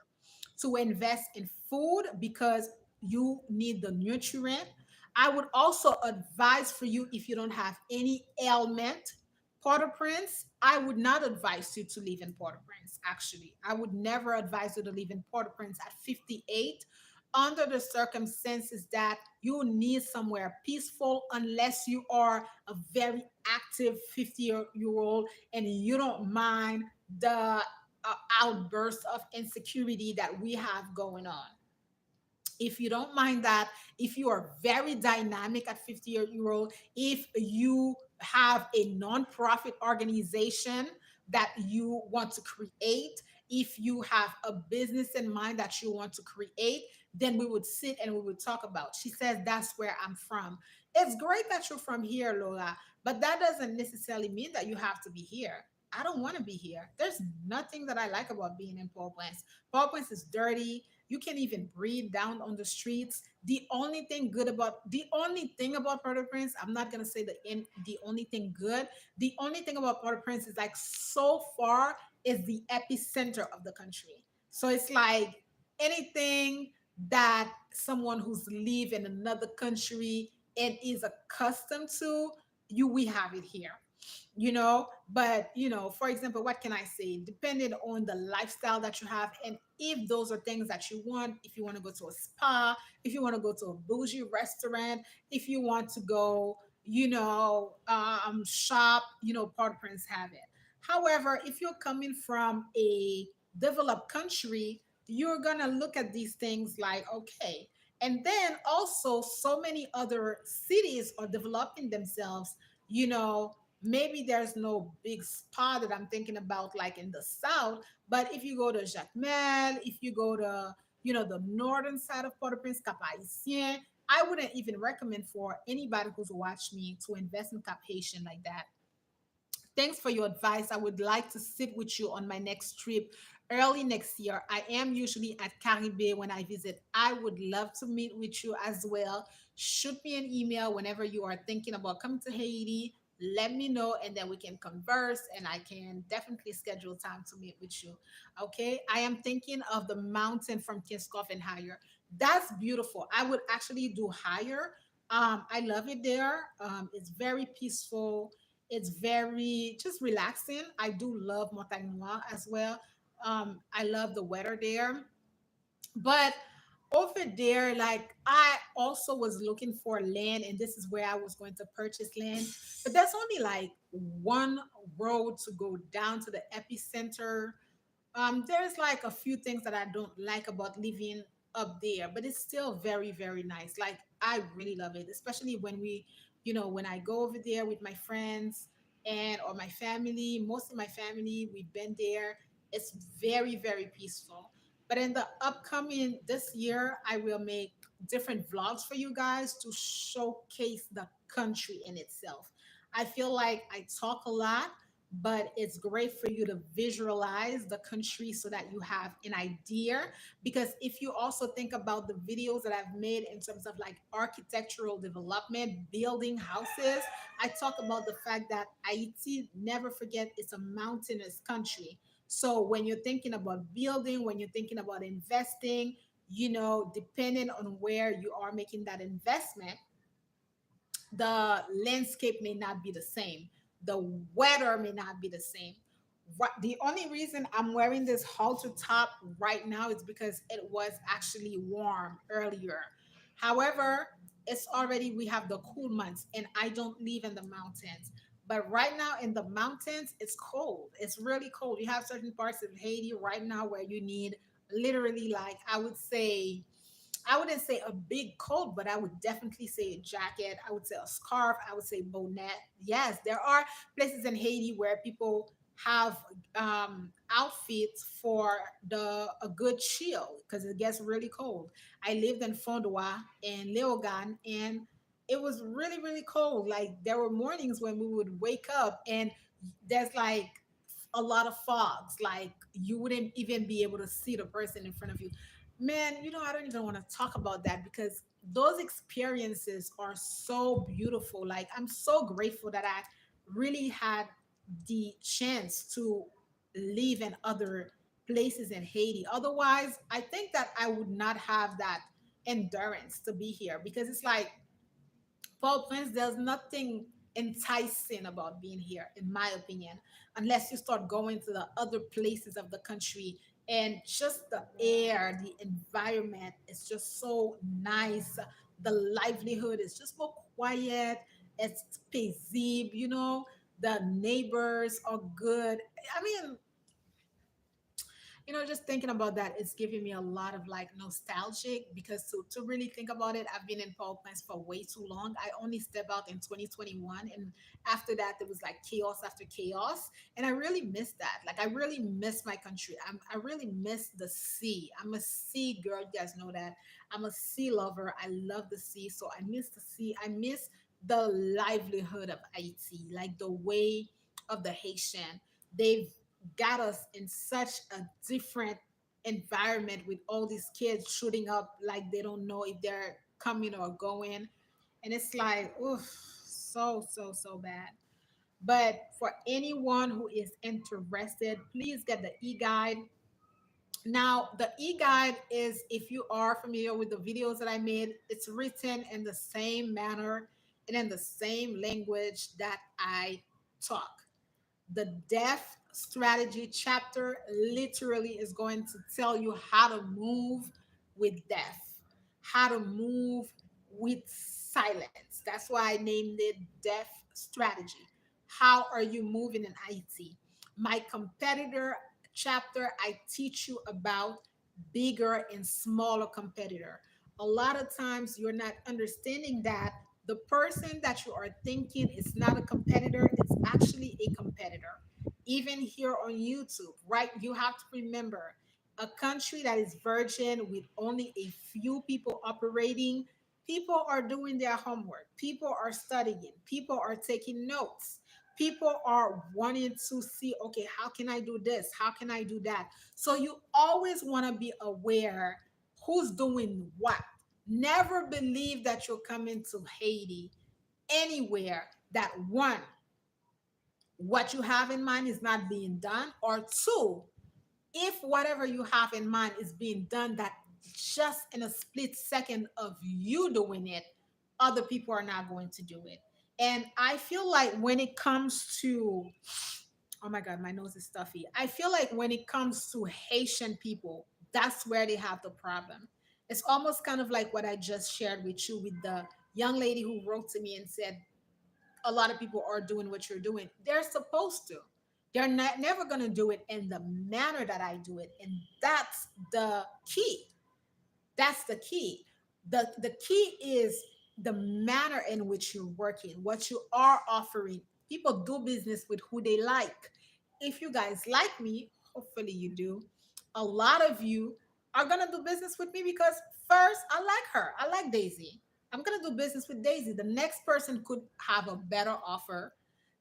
to invest in food because you need the nutrient. I would also advise for you, if you don't have any ailment, Port-au-Prince, I would not advise you to live in Port-au-Prince. Actually, I would never advise you to live in Port-au-Prince at 58 under the circumstances that you need somewhere peaceful, unless you are a very active 50-year-old and you don't mind the outburst of insecurity that we have going on. If you don't mind that, if you are very dynamic at 50-year-old, if you have a nonprofit organization that you want to create, if you have a business in mind that you want to create, then we would sit and we would talk about. She says, that's where I'm from. It's great that you're from here, Lola, but that doesn't necessarily mean that you have to be here. I don't want to be here. There's nothing that I like about being in Port-au-Prince. Port-au-Prince is dirty. You can't even breathe down on the streets. The only thing about Port-au-Prince, I'm not gonna say the only thing good. The only thing about Port-au-Prince is like so far is the epicenter of the country. So it's like anything that someone who's live in another country and is accustomed to, we have it here. But for example, what can I say, depending on the lifestyle that you have, and if those are things that you want, if you want to go to a spa, if you want to go to a bougie restaurant, if you want to go shop, Port-au-Prince have it. However, if you're coming from a developed country, you're gonna look at these things like, okay. And then also, so many other cities are developing themselves. Maybe there's no big spa that I'm thinking about, like in the south. But if you go to Jacmel, if you go to, the northern side of Port-au-Prince, Cap Haitien, I wouldn't even recommend for anybody who's watched me to invest in Cap Haitien like that. Thanks for your advice. I would like to sit with you on my next trip early next year. I am usually at Caribe when I visit. I would love to meet with you as well. Shoot me an email whenever you are thinking about coming to Haiti. let me know, and then we can converse, and I can definitely schedule time to meet with you. Okay, I am thinking of the mountain from Kiskoff and higher. That's beautiful. I would actually do higher. I love it there. It's very peaceful. It's very just relaxing. I do love Montagne Noire as well. I love the weather there. But over there, like I also was looking for land, and this is where I was going to purchase land. But there's only like one road to go down to the epicenter. There's like a few things that I don't like about living up there, but it's still very, very nice. Like I really love it, especially when when I go over there with my friends and or my family. Most of my family, we've been there. It's very, very peaceful. But in the upcoming this year, I will make different vlogs for you guys to showcase the country in itself. I feel like I talk a lot, but it's great for you to visualize the country so that you have an idea. Because if you also think about the videos that I've made in terms of like architectural development, building houses, I talk about the fact that Haiti, never forget, it's a mountainous country. So when you're thinking about building, when you're thinking about investing, depending on where you are making that investment, the landscape may not be the same. The weather may not be the same. The only reason I'm wearing this halter top right now is because it was actually warm earlier. However, we have the cool months, and I don't live in the mountains. But right now in the mountains, it's cold. It's really cold. You have certain parts of Haiti right now where you need literally, like, I wouldn't say a big coat, but I would definitely say a jacket. I would say a scarf. I would say bonnet. Yes, there are places in Haiti where people have outfits for a good chill because it gets really cold. I lived in Fondois and Leogan, and it was really, really cold. Like there were mornings when we would wake up and there's like a lot of fogs. Like you wouldn't even be able to see the person in front of you. Man, I don't even want to talk about that because those experiences are so beautiful. Like I'm so grateful that I really had the chance to live in other places in Haiti. Otherwise, I think that I would not have that endurance to be here because it's like Paul Prince, there's nothing enticing about being here, in my opinion, unless you start going to the other places of the country and just the air, the environment is just so nice. The livelihood is just more quiet. It's paisible. The neighbors are good. I mean, just thinking about that, it's giving me a lot of like nostalgic because to really think about it, I've been in power plants for way too long. I only stepped out in 2021, and after that, there was like chaos after chaos, and I really miss that. Like I really miss my country. I really miss the sea. I'm a sea girl. You guys know that. I'm a sea lover. I love the sea, so I miss the sea. I miss the livelihood of Haiti, like the way of the Haitian. They've got us in such a different environment with all these kids shooting up like they don't know if they're coming or going. And it's like, oof, so, so, so bad. But for anyone who is interested, please get the e guide. Now, the e guide is, if you are familiar with the videos that I made, it's written in the same manner and in the same language that I talk. The deaf strategy chapter literally is going to tell you how to move with deaf, how to move with silence. That's why I named it Deaf Strategy. How are you moving in IT? My competitor chapter, I teach you about bigger and smaller competitor. A lot of times you're not understanding that the person that you are thinking is not a competitor, it's actually a competitor. Even here on YouTube, right? You have to remember a country that is virgin with only a few people operating, people are doing their homework, people are studying, people are taking notes. People are wanting to see, okay, how can I do this? How can I do that? So you always want to be aware who's doing what. Never believe that you're coming to Haiti anywhere that one. what you have in mind is not being done, or two, if whatever you have in mind is being done, that just in a split second of you doing it, other people are not going to do it. And I feel like when it comes to, oh my God, my nose is stuffy. I feel like when it comes to Haitian people, that's where they have the problem. It's almost kind of like what I just shared with you with the young lady who wrote to me and said, a lot of people are doing what you're doing. They're supposed to. They're not never going to do it in the manner that I do it. And that's the key. That's the key. The key is the manner in which you're working, what you are offering. People do business with who they like. If you guys like me, hopefully you do, a lot of you are gonna do business with me because first, I like her. I like Daisy. I'm gonna do business with Daisy. The next person could have a better offer.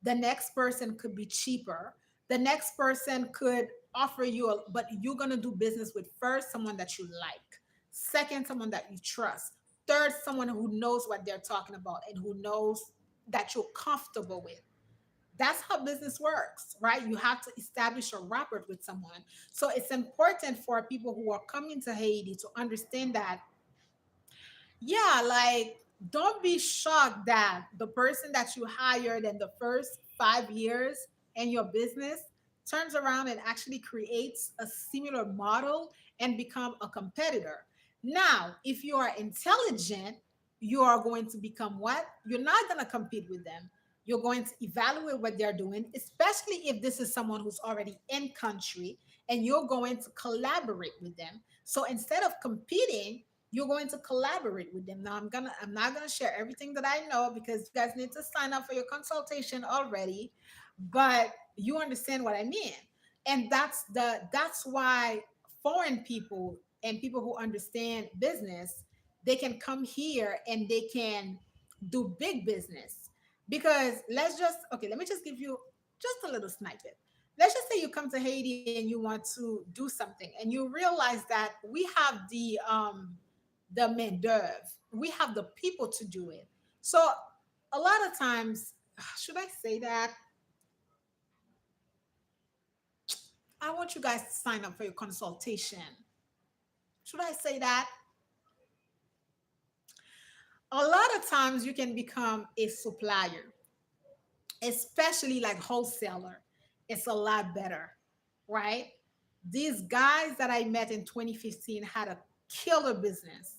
The next person could be cheaper. The next person could offer you but you're gonna do business with first someone that you like, second, someone that you trust, third, someone who knows what they're talking about and who knows that you're comfortable with. That's how business works, right? You have to establish a rapport with someone. So it's important for people who are coming to Haiti to understand that, yeah, like, don't be shocked that the person that you hired in the first 5 years in your business turns around and actually creates a similar model and become a competitor. Now, if you are intelligent, you are going to become what? You're not going to compete with them. You're going to evaluate what they're doing, especially if this is someone who's already in country, and you're going to collaborate with them. So instead of competing, you're going to collaborate with them. Now I'm not gonna share everything that I know because you guys need to sign up for your consultation already, but you understand what I mean. And that's why foreign people and people who understand business, they can come here and they can do big business. Because let me just give you just a little snippet. Let's just say you come to Haiti and you want to do something and you realize that we have the main d'oeuvre. We have the people to do it. So a lot of times, should I say that? I want you guys to sign up for your consultation. Should I say that? A lot of times you can become a supplier, especially like wholesaler. It's a lot better, right? These guys that I met in 2015 had a killer business.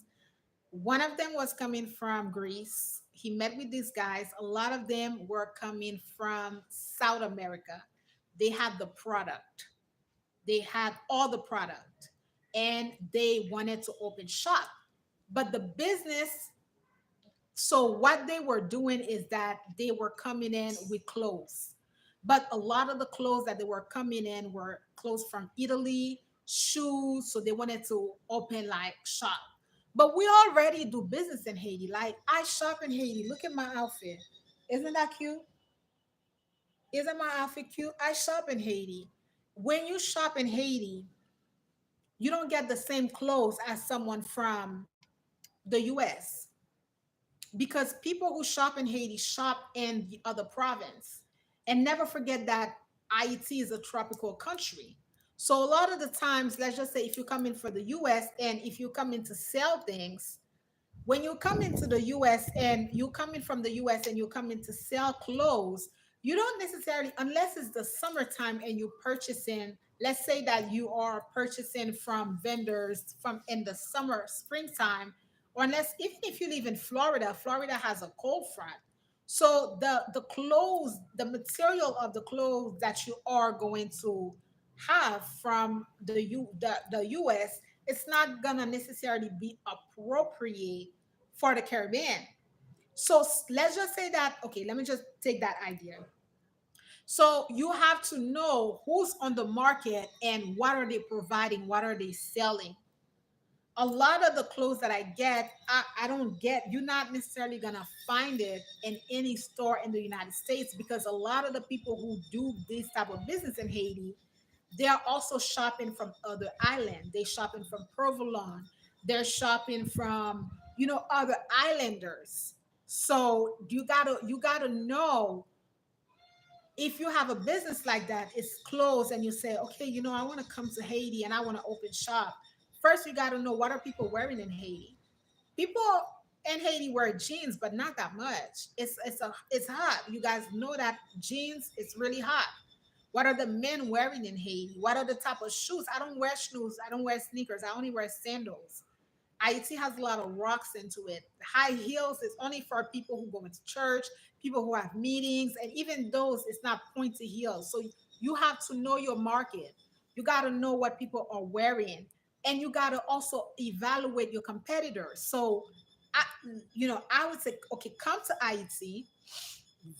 One of them was coming from Greece. He met with these guys. A lot of them were coming from South America. They had the product, they had all the product, and they wanted to open shop. But the business, so what they were doing is that they were coming in with clothes. But a lot of the clothes that they were coming in were clothes from Italy, shoes. So they wanted to open like shop. But we already do business in Haiti. Like, I shop in Haiti. Look at my outfit. Isn't that cute? Isn't my outfit cute? I shop in Haiti. When you shop in Haiti, you don't get the same clothes as someone from the US, because people who shop in Haiti shop in the other province. And never forget that Haiti is a tropical country. So a lot of the times, let's just say if you come in for the US and if you come in to sell things, when you come into the US and you come in from the US and you come in to sell clothes, you don't necessarily, unless it's the summertime and you purchasing, let's say that you are purchasing from vendors from in the summer, springtime, or unless even if you live in Florida, Florida has a cold front. So the clothes, the material of the clothes that you are going to have from the US, it's not gonna necessarily be appropriate for the Caribbean. So let's just say that, okay, let me just take that idea. So you have to know who's on the market and what are they providing, what are they selling. A lot of the clothes that I get, I don't get, you're not necessarily gonna find it in any store in the United States, because a lot of the people who do this type of business in Haiti, they are also shopping from other islands. They're shopping from Provolone. They're shopping from, other islanders. So you gotta know If you have a business like that, it's closed, and you say, okay, I want to come to Haiti and I want to open shop. First, you got to know, what are people wearing in Haiti. People in Haiti wear jeans, but not that much. It's hot. You guys know that jeans is really hot. What are the men wearing in Haiti? What are the type of shoes? I don't wear shoes. I don't wear sneakers. I only wear sandals. IT has a lot of rocks into it. High heels is only for people who go into church, people who have meetings, and even those, it's not pointy heels. So you have to know your market. You got to know what people are wearing, and you got to also evaluate your competitors. So, I, I would say, okay, come to IT,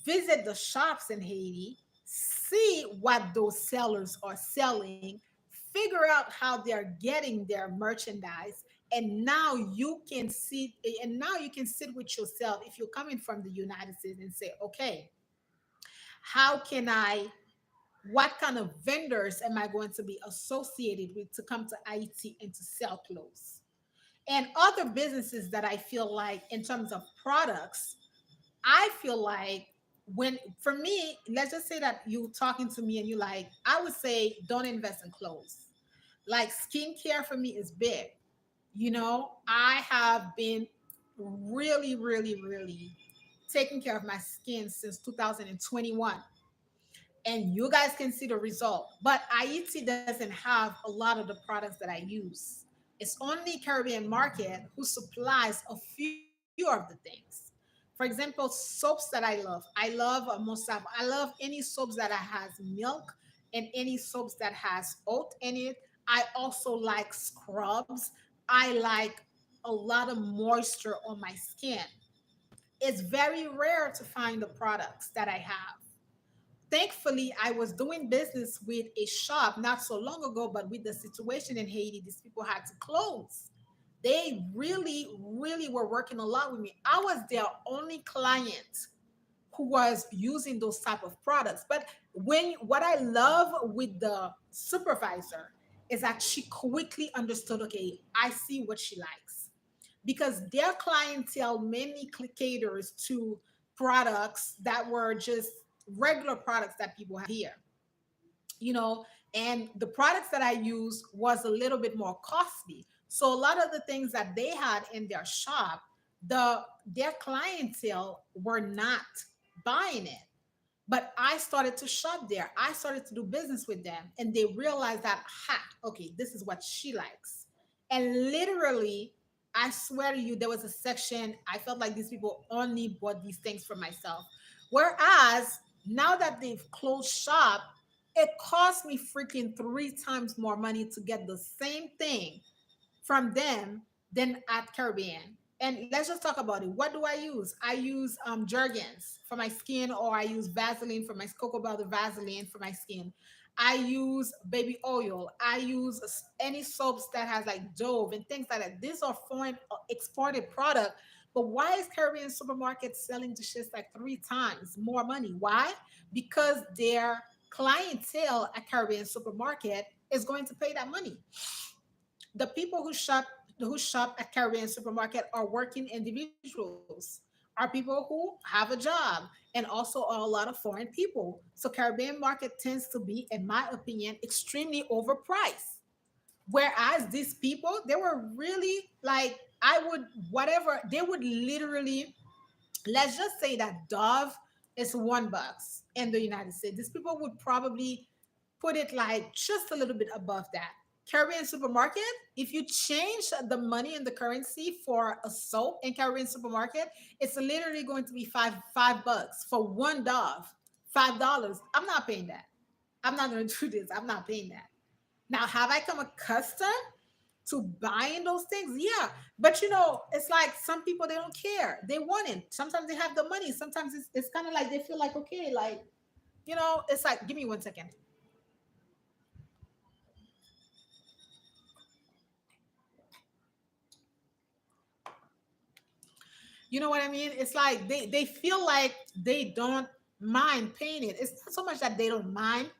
visit the shops in Haiti, see what those sellers are selling, figure out how they're getting their merchandise, and now you can sit with yourself if you're coming from the United States and say, okay, how can I what kind of vendors am I going to be associated with to come to IT and to sell clothes? And other businesses that I feel like, in terms of products, I feel like, when for me, let's just say that you talking to me and you like, I would say don't invest in clothes. Like skincare for me is big. I have been really, really, really taking care of my skin since 2021, and you guys can see the result. But IET doesn't have a lot of the products that I use. It's only Caribbean market who supplies a few of the things. For example, soaps that I love. I love Mosaf. I love any soaps that has milk, and any soaps that has oat in it. I also like scrubs. I like a lot of moisture on my skin. It's very rare to find the products that I have. Thankfully, I was doing business with a shop not so long ago, but with the situation in Haiti, these people had to close. They really, really were working a lot with me. I was their only client who was using those type of products. But when what I love with the supervisor is that she quickly understood, okay, I see what she likes, because their clientele mainly caters to products that were just regular products that people have here, you know, and the products that I use was a little bit more costly. So a lot of the things that they had in their shop, their clientele were not buying it. But I started to shop there. I started to do business with them, and they realized that, ha, okay, this is what she likes. And literally, I swear to you, there was a section, I felt like these people only bought these things for myself. Whereas now that they've closed shop, it cost me freaking three times more money to get the same thing from them than at Caribbean. And let's just talk about it. What do I use? I use Jergens for my skin, or I use Vaseline for my Cocoa Butter Vaseline for my skin. I use baby oil. I use any soaps that has like Dove and things like that. These are foreign exported product. But why is Caribbean supermarket selling the shit like three times more money? Why? Because their clientele at Caribbean supermarket is going to pay that money. The people who shop at Caribbean supermarket are working individuals, are people who have a job, and also are a lot of foreign people. So Caribbean market tends to be, in my opinion, extremely overpriced. Whereas these people, they were really like, I would whatever, they would literally, let's just say that Dove is $1 in the United States. These people would probably put it like just a little bit above that. Caribbean supermarket, if you change the money and the currency for a soap in Caribbean supermarket, it's literally going to be five bucks for one Dove. $5. I'm not paying that. I'm not going to do this. I'm not paying that. Now, have I come accustomed to buying those things? Yeah. But it's like some people, they don't care. They want it. Sometimes they have the money. Sometimes it's kind of like they feel like, okay, like, it's like, give me 1 second. You know what I mean? It's like they feel like they don't mind paying it. It's not so much that they don't mind.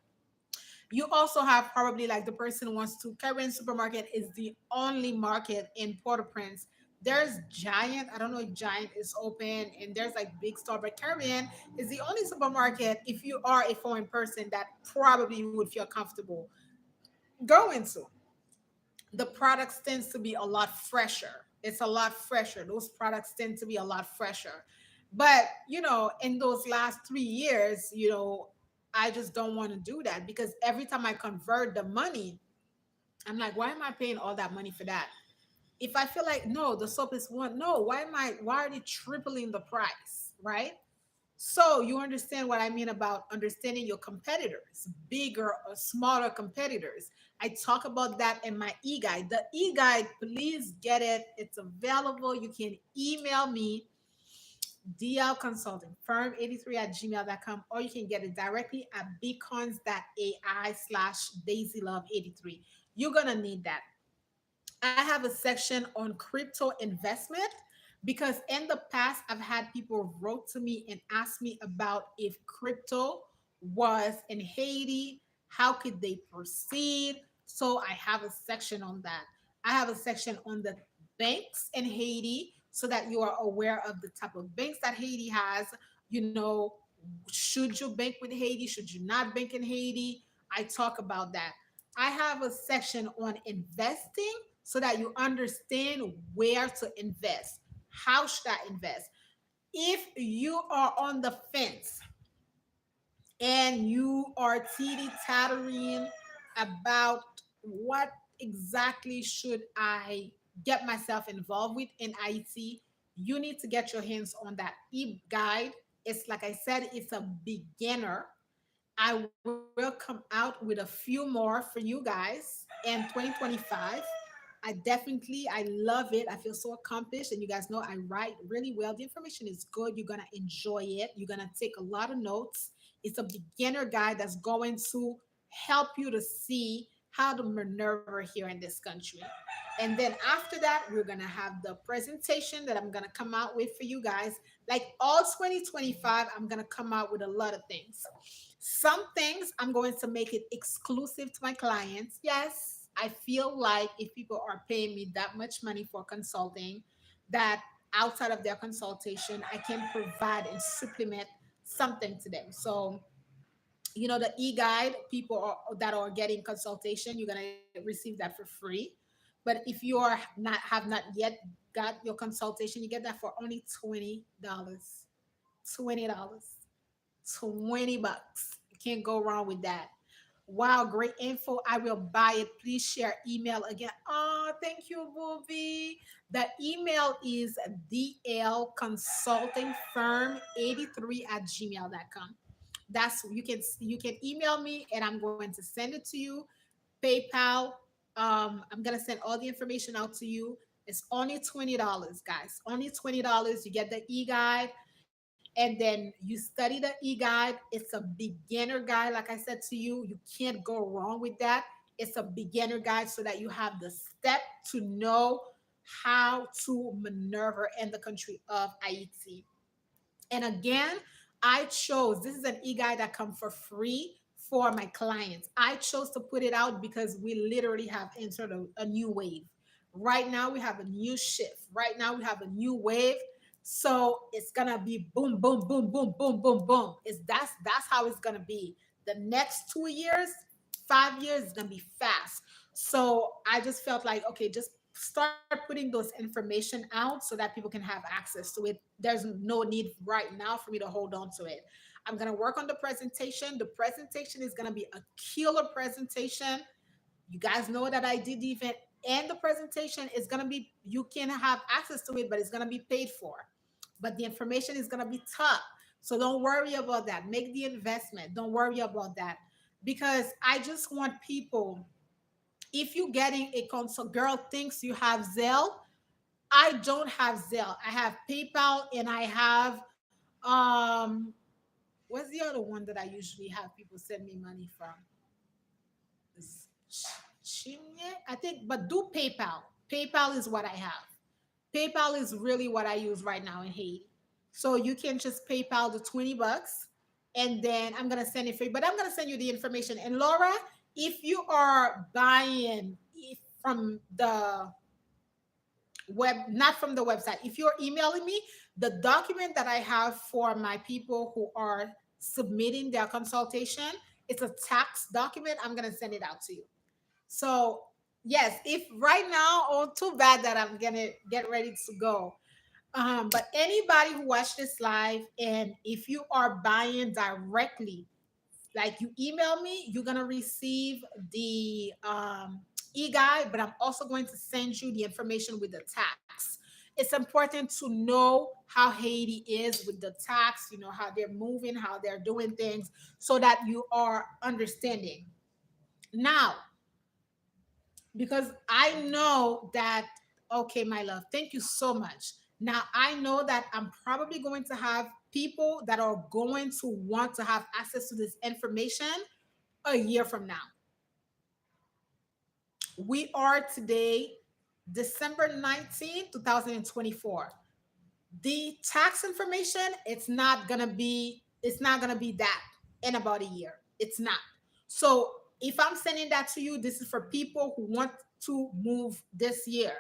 You also have probably like the person who wants to. Caribbean supermarket is the only market in Port-au-Prince There's Giant. I don't know if Giant is open, and there's like Big Store, but Caribbean is the only supermarket, if you are a foreign person, that probably you would feel comfortable going to. The products tends to be a lot fresher. It's a lot fresher. Those products tend to be a lot fresher. But, in those last 3 years, I just don't want to do that because every time I convert the money, I'm like, why am I paying all that money for that? If I feel like, no, the soap is one, no, why are they tripling the price? Right? So you understand what I mean about understanding your competitors, bigger or smaller competitors. I talk about that in my e-guide. The e-guide, please get it. It's available. You can email me, DL Consulting, firm83 at gmail.com, or you can get it directly at beacons.ai/Daisylove83. You're going to need that. I have a section on crypto investment because in the past I've had people wrote to me and ask me about if crypto was in Haiti, how could they proceed? So I have a section on that. I have a section on the banks in Haiti so that you are aware of the type of banks that Haiti has. You know, should you bank with Haiti? Should you not bank in Haiti? I talk about that. I have a section on investing so that you understand where to invest. How should I invest? If you are on the fence and you are teeter tattering about what exactly should I get myself involved with in IT, you need to get your hands on that e-guide. It's like I said, it's a beginner. I will come out with a few more for you guys in 2025. I love it. I feel so accomplished. And you guys know I write really well. The information is good. You're going to enjoy it. You're going to take a lot of notes. It's a beginner guide that's going to help you to see how to maneuver here in this country. And then after that, we're going to have the presentation that I'm going to come out with for you guys. Like all 2025, I'm going to come out with a lot of things. Some things I'm going to make it exclusive to my clients. Yes, I feel like if people are paying me that much money for consulting, that outside of their consultation, I can provide and supplement something to them. So, the e-guide, that are getting consultation, you're going to receive that for free. But if you are not have not yet got your consultation, you get that for only $20. $20. $20. You can't go wrong with that. Wow, great info. I will buy it. Please share email again. Oh, thank you, Booby. The email is dlconsultingfirm83 at gmail.com. That's you can email me and I'm going to send it to you. PayPal. I'm gonna send all the information out to you. It's only $20, guys. Only $20. You get the e-guide and then you study the e-guide. It's a beginner guide. Like I said to you, you can't go wrong with that. It's a beginner guide so that you have the step to know how to maneuver in the country of Haiti. And again, I chose this is an e-guide that comes for free for my clients. I chose to put it out because we literally have entered a new wave. Right now we have a new shift. Right now we have a new wave. So it's gonna be boom, boom, boom, boom, boom, boom, boom. That's how it's gonna be. The next 2 years, 5 years is gonna be fast. So I just felt like, okay, just start putting those information out so that people can have access to it. There's no need right now for me to hold on to it. I'm going to work on the presentation. The presentation is going to be a killer presentation. You guys know that I did the event, and the presentation is going to be, you can have access to it, but it's going to be paid for. But the information is going to be tough. So don't worry about that. Make the investment. Don't worry about that. Because I just want people, if you're getting a consult, girl thinks you have Zelle. I don't have Zelle. I have PayPal and I have what's the other one that I usually have people send me money from? Is Chimye? I think, but do PayPal. PayPal is what I have. PayPal is really what I use right now in Haiti. So you can just PayPal the $20 and then I'm gonna send it for you. But I'm gonna send you the information. And Laura, if you are buying from the not from the website. If you're emailing me, the document that I have for my people who are submitting their consultation, it's a tax document. I'm gonna send it out to you. So yes, if right now, oh, too bad that I'm gonna get ready to go. But anybody who watched this live, and if you are buying directly, like you email me, you're gonna receive the e-guide, but I'm also going to send you the information with the tax. It's important to know how Haiti is with the tax, how they're moving, how they're doing things, so that you are understanding. Now, because I know that, okay, my love, thank you so much. Now, I know that I'm probably going to have people that are going to want to have access to this information a year from now. We are today, December 19th, 2024. The tax information, it's not gonna be that in about a year. It's not. So if I'm sending that to you, this is for people who want to move this year.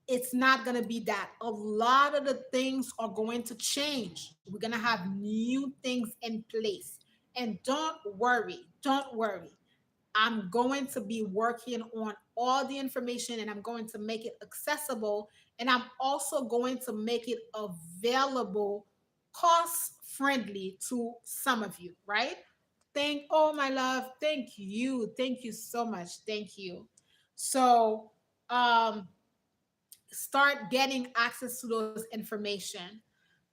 It's not going to be that. A lot of the things are going to change. We're going to have new things in place. And don't worry. I'm going to be working on all the information, and I'm going to make it accessible. And I'm also going to make it available, cost friendly to some of you, right? Oh, my love, thank you. Thank you so much. Thank you. So, start getting access to those information.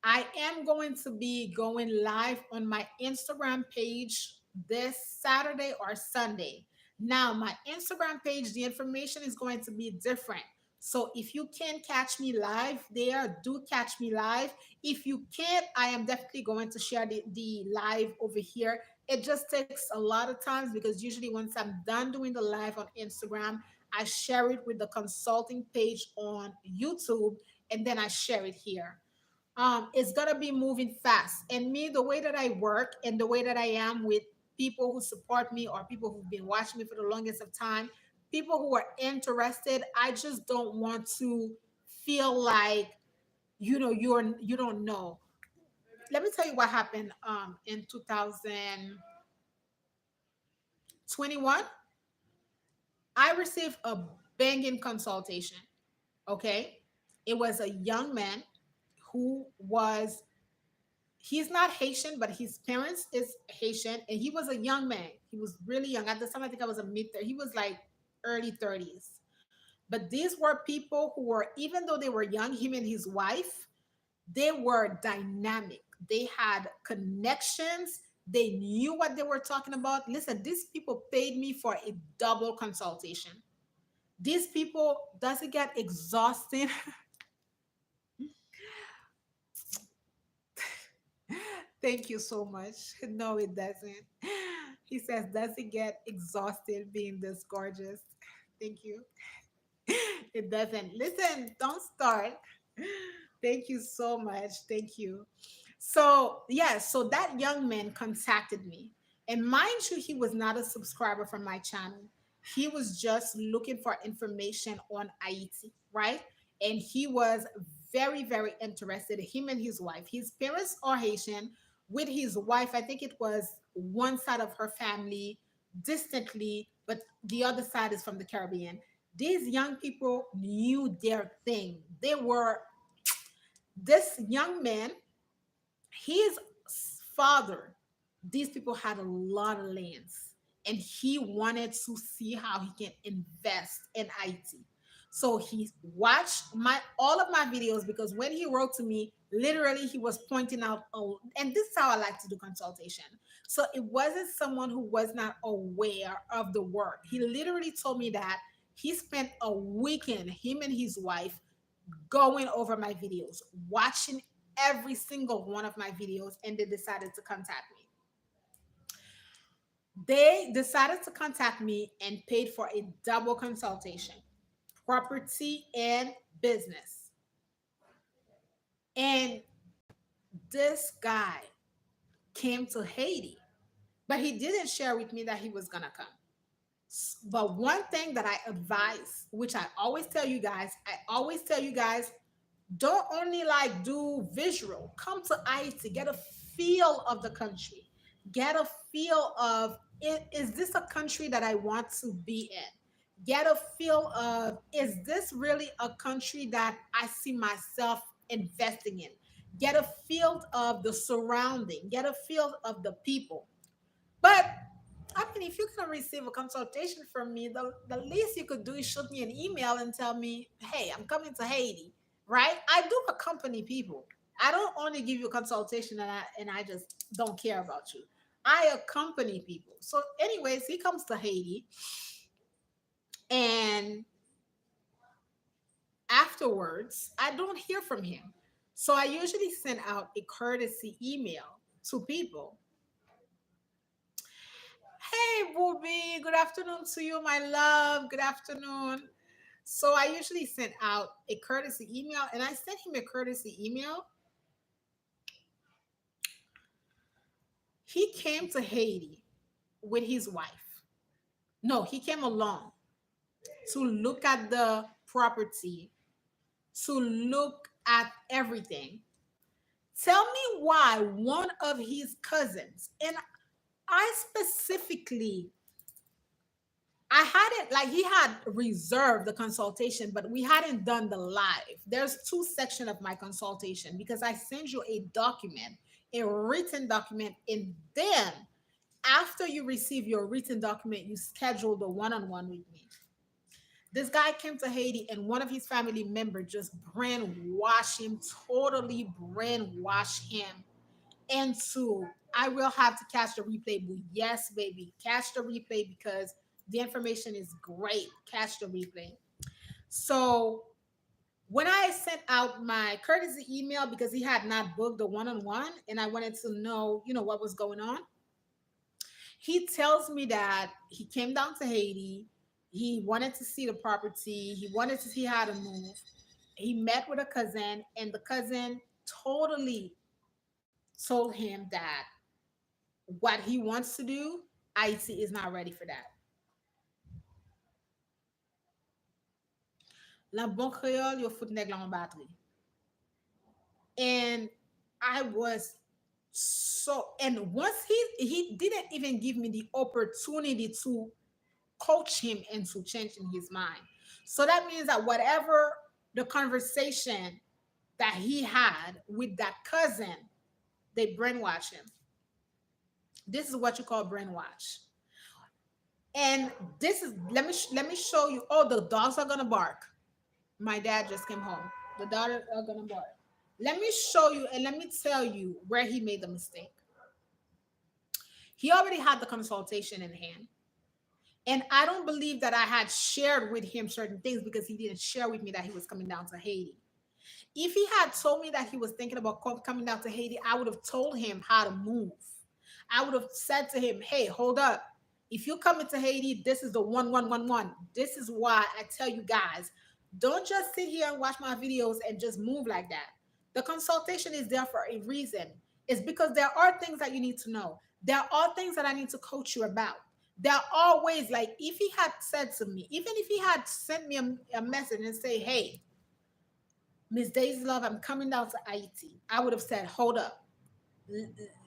I am going to be going live on my Instagram page this Saturday or Sunday. Now, my Instagram page, the information is going to be different. So if you can catch me live there, do catch me live. If you can't, I am definitely going to share the live over here. It just takes a lot of times, because usually once I'm done doing the live on Instagram, I share it with the consulting page on YouTube, and then I share it here. It's gonna be moving fast. And me, the way that I work and the way that I am with people who support me, or people who've been watching me for the longest of time, people who are interested, I just don't want to feel like, you don't know. Let me tell you what happened in 2021. I received a banging consultation. Okay. It was a young man who was, he's not Haitian, but his parents is Haitian, and he was a young man. He was really young. At the time, I think I was a mid, he was like early 30s. But these were people who were, even though they were young, him and his wife, they were dynamic. They had connections. They knew what they were talking about. Listen, these people paid me for a double consultation. These people, does it get exhausting? Thank you so much. No, it doesn't. He says, does it get exhausted being this gorgeous? Thank you. It doesn't. Listen, don't start. Thank you so much. Thank you. So, yeah, so that young man contacted me. And mind you, he was not a subscriber from my channel. He was just looking for information on Haiti, right? And he was very, very interested. Him and his wife. His parents are Haitian. With his wife, I think it was one side of her family distantly, but the other side is from the Caribbean. These young people knew their thing. This young man, his father, these people had a lot of lands, and he wanted to see how he can invest in IT. So he watched my all of my videos, because when he wrote to me, literally he was pointing out, oh, and this is how I like to do consultation. So it wasn't someone who was not aware of the work. He literally told me that he spent a weekend, him and his wife, going over my videos, watching every single one of my videos, and they decided to contact me. They decided to contact me and paid for a double consultation, property and business. And this guy came to Haiti, but he didn't share with me that he was gonna come. But one thing that I advise, which I always tell you guys, don't only like do visual. Come to IT, get a feel of the country, get a feel of is this a country that I want to be in? Get a feel of is this really a country that I see myself investing in? Get a feel of the surrounding, get a feel of the people. But I mean, if you can receive a consultation from me, the least you could do is shoot me an email and tell me, hey, I'm coming to Haiti, right? I do accompany people. I don't only give you a consultation and I just don't care about you. I accompany people. So, anyways, he comes to Haiti, and afterwards, I don't hear from him. So I usually send out a courtesy email to people. Hey, Booby, good afternoon to you, my love. Good afternoon. So I usually send out a courtesy email, and I sent him a courtesy email. He came to Haiti with his wife. No, he came alone to look at the property, to look at everything. Tell me why one of his cousins, and I specifically I hadn't like he had reserved the consultation, but we hadn't done the live. There's two sections of my consultation because I send you a document, a written document, and then after you receive your written document, you schedule the one-on-one with me. This guy came to Haiti and one of his family members just brainwashed him, totally brainwashed him into I will have to catch the replay, but yes, baby, catch the replay because the information is great. Catch the replay. So when I sent out my courtesy email because he had not booked the one-on-one and I wanted to know, what was going on, he tells me that he came down to Haiti. He wanted to see the property. He wanted to see how to move. He met with a cousin, and the cousin totally told him that what he wants to do, IT is not ready for that. La bon créole, yo fout nèg la en batterie. And I was and once he didn't even give me the opportunity to coach him into changing his mind. So that means that whatever the conversation that he had with that cousin, they brainwash him. This is what you call brainwash. And this is let me show you. Oh, the dogs are gonna bark. My dad just came home. The daughter are gonna bark. Let me show you and let me tell you where he made the mistake. He already had the consultation in hand. And I don't believe that I had shared with him certain things because he didn't share with me that he was coming down to Haiti. If he had told me that he was thinking about coming down to Haiti, I would have told him how to move. I would have said to him, hey, hold up. If you come into Haiti, this is the 1111. This is why I tell you guys, don't just sit here and watch my videos and just move like that. The consultation is there for a reason. It's because there are things that you need to know. There are things that I need to coach you about. There are ways, like if he had said to me, even if he had sent me a message and say, hey, Miss Daisy Love, I'm coming down to IT, I would have said, hold up.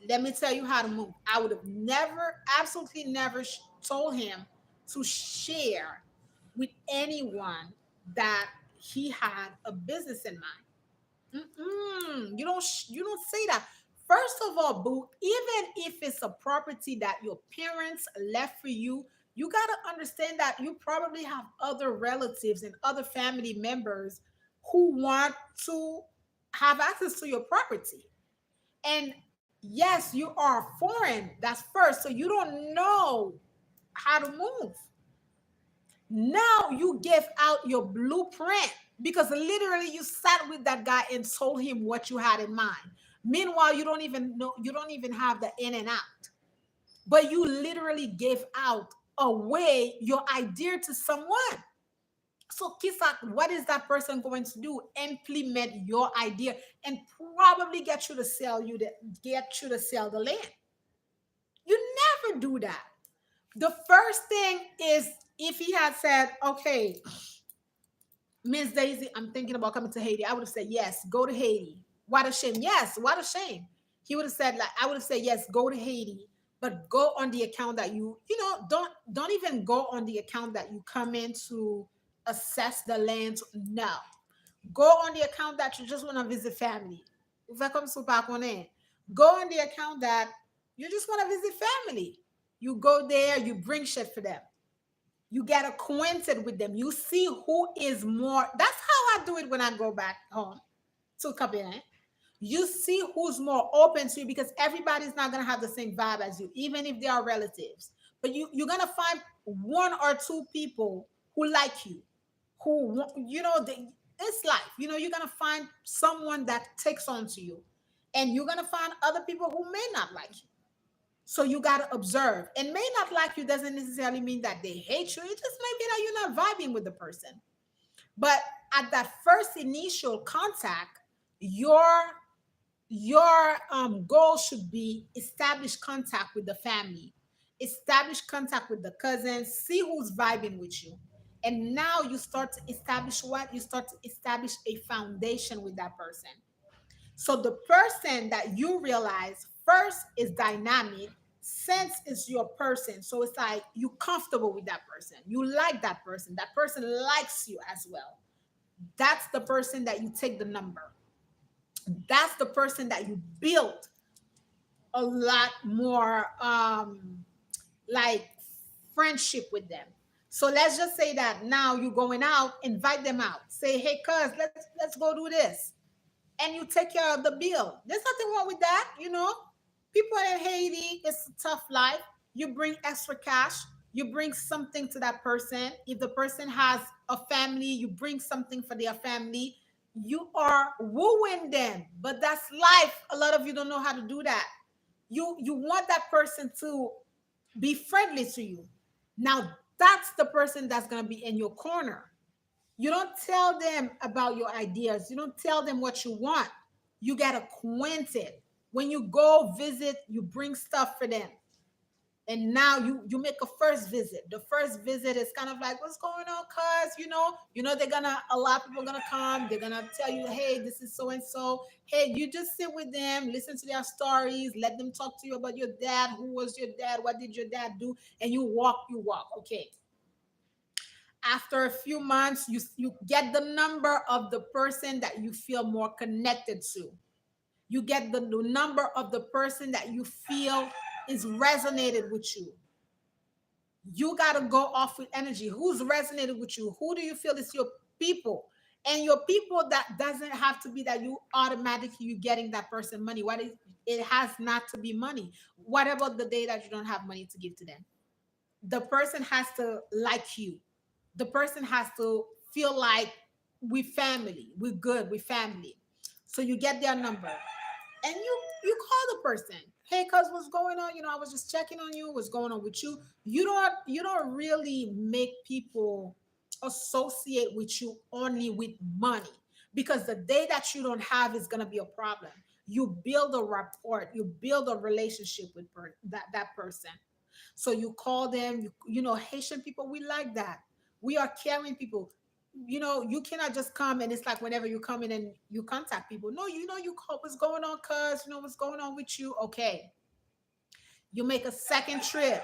Let me tell you how to move. I would have never, absolutely never told him to share with anyone that he had a business in mind. You don't say that. First of all, boo, even if it's a property that your parents left for you got to understand that you probably have other relatives and other family members who want to have access to your property. And yes, you are foreign. That's first. So you don't know how to move. Now you give out your blueprint because literally you sat with that guy and told him what you had in mind. Meanwhile, you don't even know, you don't even have the in and out. But you literally gave out away your idea to someone. So, Kisa, what is that person going to do? Implement your idea and probably get you to sell the land. You never do that. The first thing is if he had said, okay, Miss Daisy, I'm thinking about coming to Haiti, I would have said, yes, go to Haiti. What a shame. Yes, what a shame. He would have said, like, I would have said, yes, go to Haiti, but go on the account that don't even go on the account that you come in to assess the land. No. Go on the account that you just want to visit family. Vai comme ça pas connaît. Go on the account that you just want to visit family. You go there, you bring shit for them. You get acquainted with them. You see who is more. That's how I do it when I go back home to Cabinet. You see who's more open to you because everybody's not gonna have the same vibe as you, even if they are relatives. But you're gonna find one or two people who like you, it's life. You're gonna find someone that takes on to you, and you're gonna find other people who may not like you. So you got to observe. And may not like you doesn't necessarily mean that they hate you. It just may be that you're not vibing with the person. But at that first initial contact, your goal should be establish contact with the family, establish contact with the cousins, see who's vibing with you. And now you start to establish what? You start to establish a foundation with that person. So the person that you realize first is dynamic, sense is your person. So it's like you comfortable with that person. You like that person. That person likes you as well. That's the person that you take the number. That's the person that you build a lot more like friendship with them. So let's just say that now you're going out, invite them out. Say, hey, cuz, let's go do this, and you take care of the bill. There's nothing wrong with that. People in Haiti, it's a tough life. You bring extra cash, you bring something to that person. If the person has a family, you bring something for their family. You are wooing them, but that's life. A lot of you don't know how to do that. You want that person to be friendly to you. Now that's the person that's going to be in your corner. You don't tell them about your ideas. You don't tell them what you want. You get acquainted. When you go visit, you bring stuff for them. And now you make a first visit. The first visit is kind of like, what's going on, cuz? They're gonna a lot of people are gonna come, they're gonna tell you, hey, this is so and so. Hey, you just sit with them, listen to their stories, let them talk to you about your dad, who was your dad, what did your dad do, and you walk. Okay, after a few months you get the number of the person that you feel more connected to. You get the number of the person that you feel is resonated with you. You got to go off with energy. Who's resonated with you? Who do you feel is your people? And your people, that doesn't have to be that you automatically you getting that person money. What is it? Has not to be money. What about the day that you don't have money to give to them? The person has to like you. The person has to feel like we family, we're good, we family. So you get their number, and you call the person. Hey, cuz, what's going on? I was just checking on you. What's going on with you? You don't really make people associate with you only with money, because the day that you don't have is going to be a problem. You build a rapport, you build a relationship with that person. So you call them. Haitian people, we like that. We are caring people. You cannot just come and it's like whenever you come in and you contact people. No, you call, what's going on, cuz, what's going on with you. Okay, you make a second trip.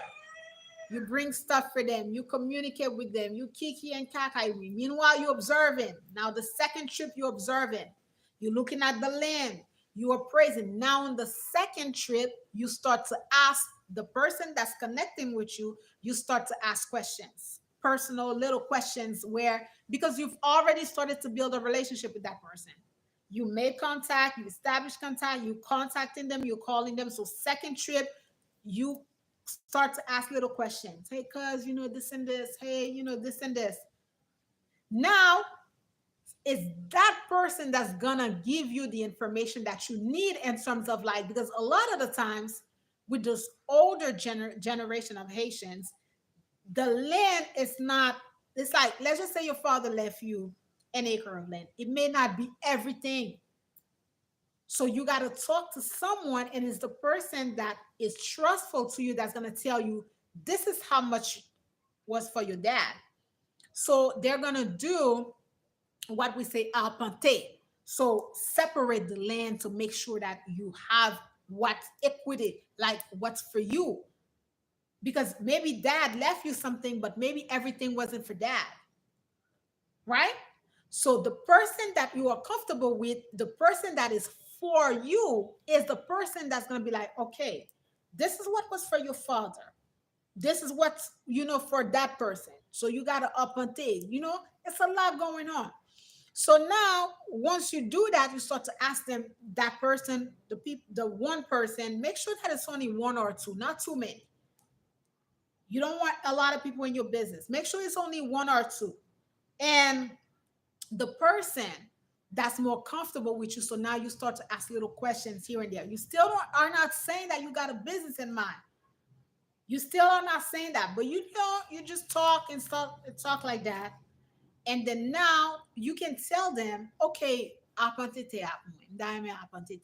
You bring stuff for them. You communicate with them. You kiki and kakai. Meanwhile, you're observing. Now, the second trip, you're observing. You're looking at the land. You are praising. Now, on the second trip, you start to ask the person that's connecting with you, you start to ask questions, personal little questions, where, because you've already started to build a relationship with that person. You made contact, you established contact, you contacting them, you're calling them. So, second trip, you start to ask little questions. Hey, cuz, this and this. Hey, this and this. Now, it's that person that's gonna give you the information that you need in terms of, like, because a lot of the times with this older generation of Haitians, the land is not, it's like, let's just say your father left you an acre of land. It may not be everything. So you got to talk to someone, and it's the person that is trustful to you that's going to tell you This is how much was for your dad. So they're gonna do what we say apante. So separate the land to make sure that you have what's equity, like what's for you. Because maybe dad left you something, but maybe everything wasn't for dad, right? So the person that you are comfortable with, the person that is for you, is the person that's gonna be like, okay, this is what was for your father. This is what's for that person. So you gotta up until it's a lot going on. So now, once you do that, you start to ask them that person, the one person. Make sure that it's only one or two, not too many. You don't want a lot of people in your business. Make sure it's only one or two, and the person that's more comfortable with you. So now you start to ask little questions here and there. You still are not saying that you got a business in mind. You still are not saying that, but you just talk and talk like that. And then now you can tell them, okay, apante apante.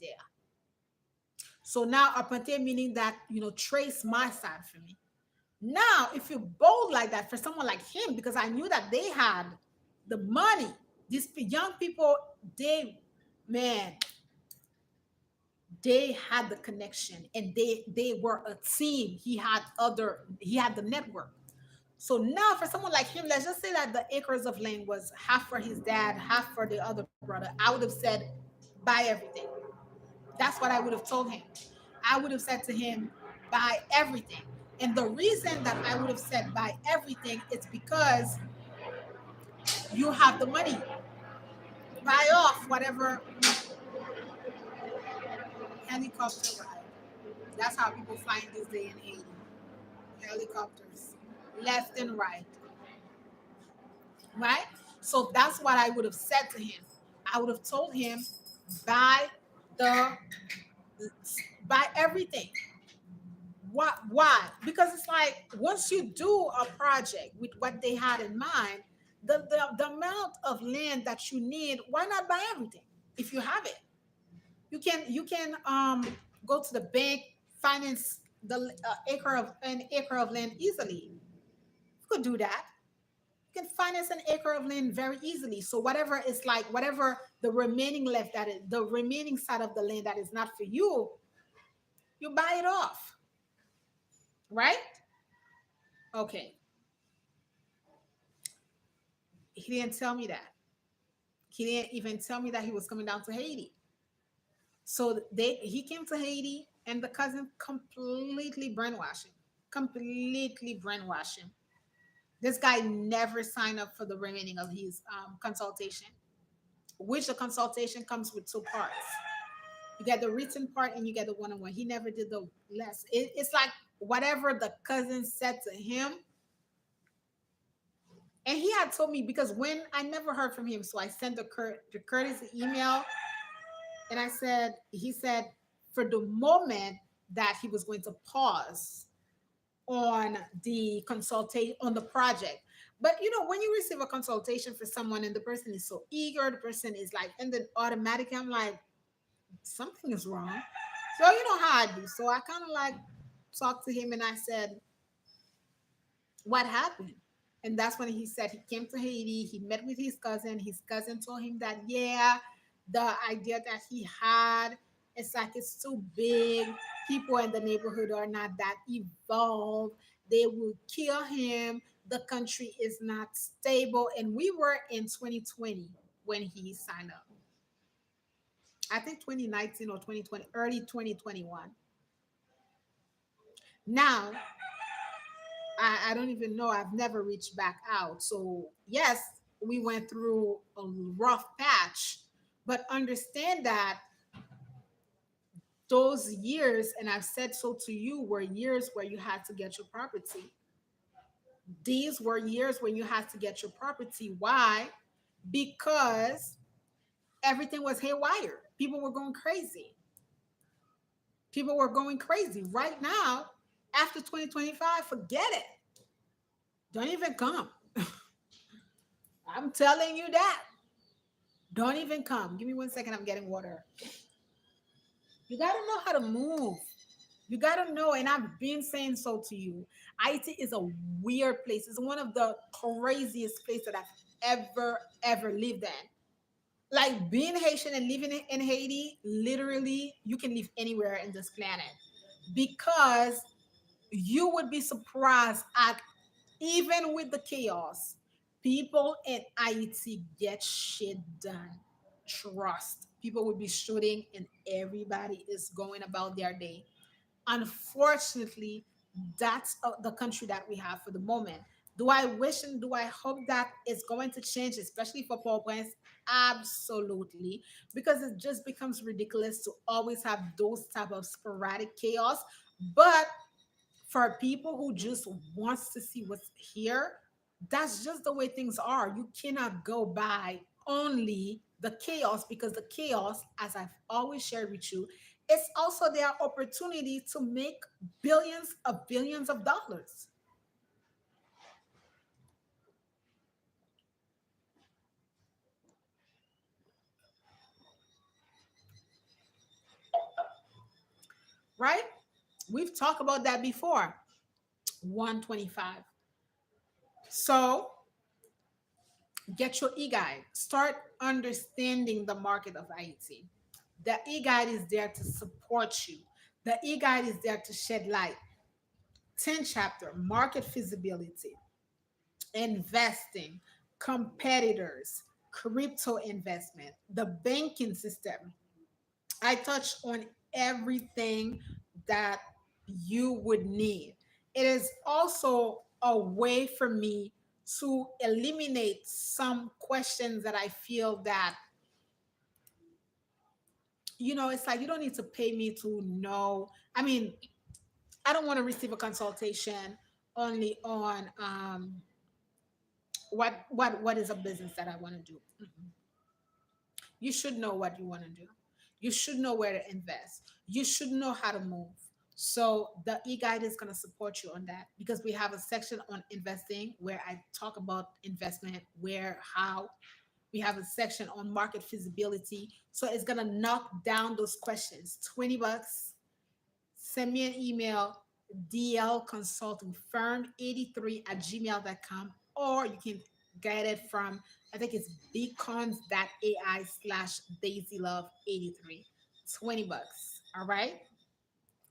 So now apante meaning that trace my side for me. Now, if you're bold like that for someone like him, because I knew that they had the money, these young people, they man, they had the connection and they were a team. He had the network. So now for someone like him, let's just say that the acres of land was half for his dad, half for the other brother. I would have said, buy everything. That's what I would have told him. I would have said to him, buy everything. And the reason that I would have said buy everything is because you have the money. Buy off whatever helicopter ride. That's how people fly in this day and age. Helicopters, left and right, right? So that's what I would have said to him. I would have told him, buy the buy everything. Why? Because it's like once you do a project with what they had in mind, the amount of land that you need, why not buy everything if you have it? You can go to the bank, finance the an acre of land easily. You could do that. You can finance an acre of land very easily. So whatever is like whatever the remaining left that is the remaining side of the land that is not for you, you buy it off, right? Okay. He didn't tell me that. He didn't even tell me that he was coming down to Haiti. So he came to Haiti and the cousin completely brainwashed him. Completely brainwashed him. This guy never signed up for the remaining of his consultation, which the consultation comes with two parts. You get the written part and you get the one-on-one. He never did the less. It's like whatever the cousin said to him. And he had told me because when I never heard from him, so I sent the Curtis email and he said for the moment that he was going to pause on the consultation on the project. But when you receive a consultation for someone and the person is so eager, the person is like, and then automatically I'm like, something is wrong. So you know how I do. So I kind of like talked to him and I said, what happened? And that's when he said he came to Haiti, he met with his cousin. His cousin told him that, yeah, the idea that he had, it's like it's too big. People in the neighborhood are not that evolved. They will kill him. The country is not stable. And we were in 2020 when he signed up. I think 2019 or 2020, early 2021. Now, I don't even know. I've never reached back out. So, yes, we went through a rough patch, but understand that those years, and I've said so to you, were years where you had to get your property. These were years when you had to get your property. Why? Because everything was haywire. People were going crazy. People were going crazy. Right now, after 2025, forget it. Don't even come. I'm telling you that. Don't even come. Give me 1 second. I'm getting water. You got to know how to move. You gotta know, and I've been saying so to you. Haiti is a weird place. It's one of the craziest places that I've ever lived in. Like being Haitian and living in Haiti, literally, you can live anywhere in this planet because you would be surprised at, even with the chaos, people in Haiti get shit done. Trust. People would be shooting and everybody is going about their day. Unfortunately, that's the country that we have for the moment. Do I wish and do I hope that it's going to change, especially for Paul Prince? Absolutely, because it just becomes ridiculous to always have those type of sporadic chaos. But for people who just wants to see what's here, that's just the way things are. You cannot go by only the chaos, because the chaos, as I've always shared with you, it's also their opportunity to make billions of dollars. Right? We've talked about that before. 125. So get your e-guide. Start understanding the market of IT. The e-guide is there to support you. The e-guide is there to shed light. 10 chapter, market feasibility, investing, competitors, crypto investment, the banking system. I touch on everything that you would need. It is also a way for me to eliminate some questions that I feel that, it's like you don't need to pay me to know. I mean, I don't want to receive a consultation only on what is a business that I want to do. Mm-mm. You should know what you want to do. You should know where to invest. You should know how to move. So the e-guide is going to support you on that, because we have a section on investing where I talk about investment, where, how. We have a section on market feasibility. So it's going to knock down those questions. $20. Send me an email, DL Consulting Firm 83 at gmail.com, or you can get it from, I think it's beacons.ai/Daisylove83. $20. All right.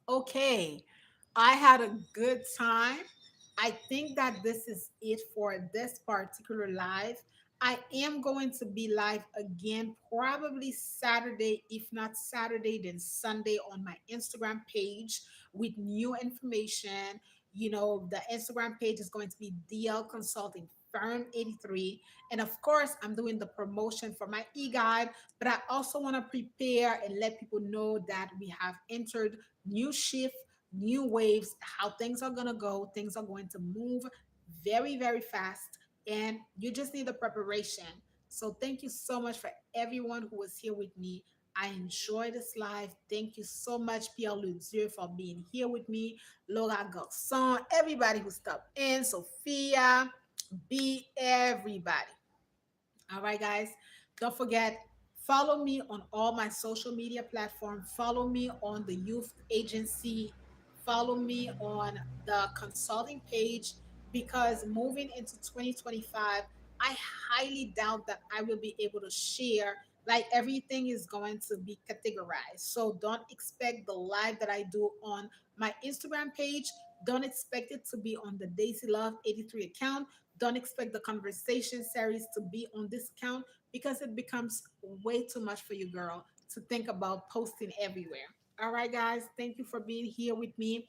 Okay. I had a good time. I think that this is it for this particular live. I am going to be live again, probably Saturday. If not Saturday, then Sunday on my Instagram page with new information. The Instagram page is going to be DL Consulting Firm 83. And of course, I'm doing the promotion for my e guide, but I also want to prepare and let people know that we have entered new shift, new waves, how things are going to go. Things are going to move very, very fast. And you just need the preparation. So thank you so much for everyone who was here with me. I enjoyed this live. Thank you so much, Pierre Ludier, for being here with me. Laura Garçon, everybody who stopped in, Sophia, B, everybody. All right, guys. Don't forget, follow me on all my social media platforms. Follow me on the youth agency. Follow me on the consulting page, because moving into 2025, I highly doubt that I will be able to share. Like, everything is going to be categorized. So don't expect the live that I do on my Instagram page. Don't expect it to be on the Daisy Love 83 account. Don't expect the conversation series to be on this account, because it becomes way too much for you, girl, to think about posting everywhere. All right, guys. Thank you for being here with me.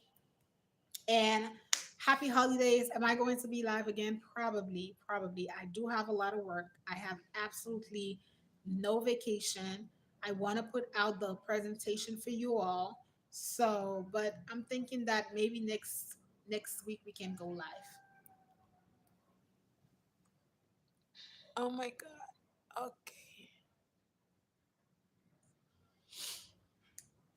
And happy holidays. Am I going to be live again? Probably, probably. I do have a lot of work. I have absolutely no vacation. I want to put out the presentation for you all. So, but I'm thinking that maybe next week we can go live. Oh my god.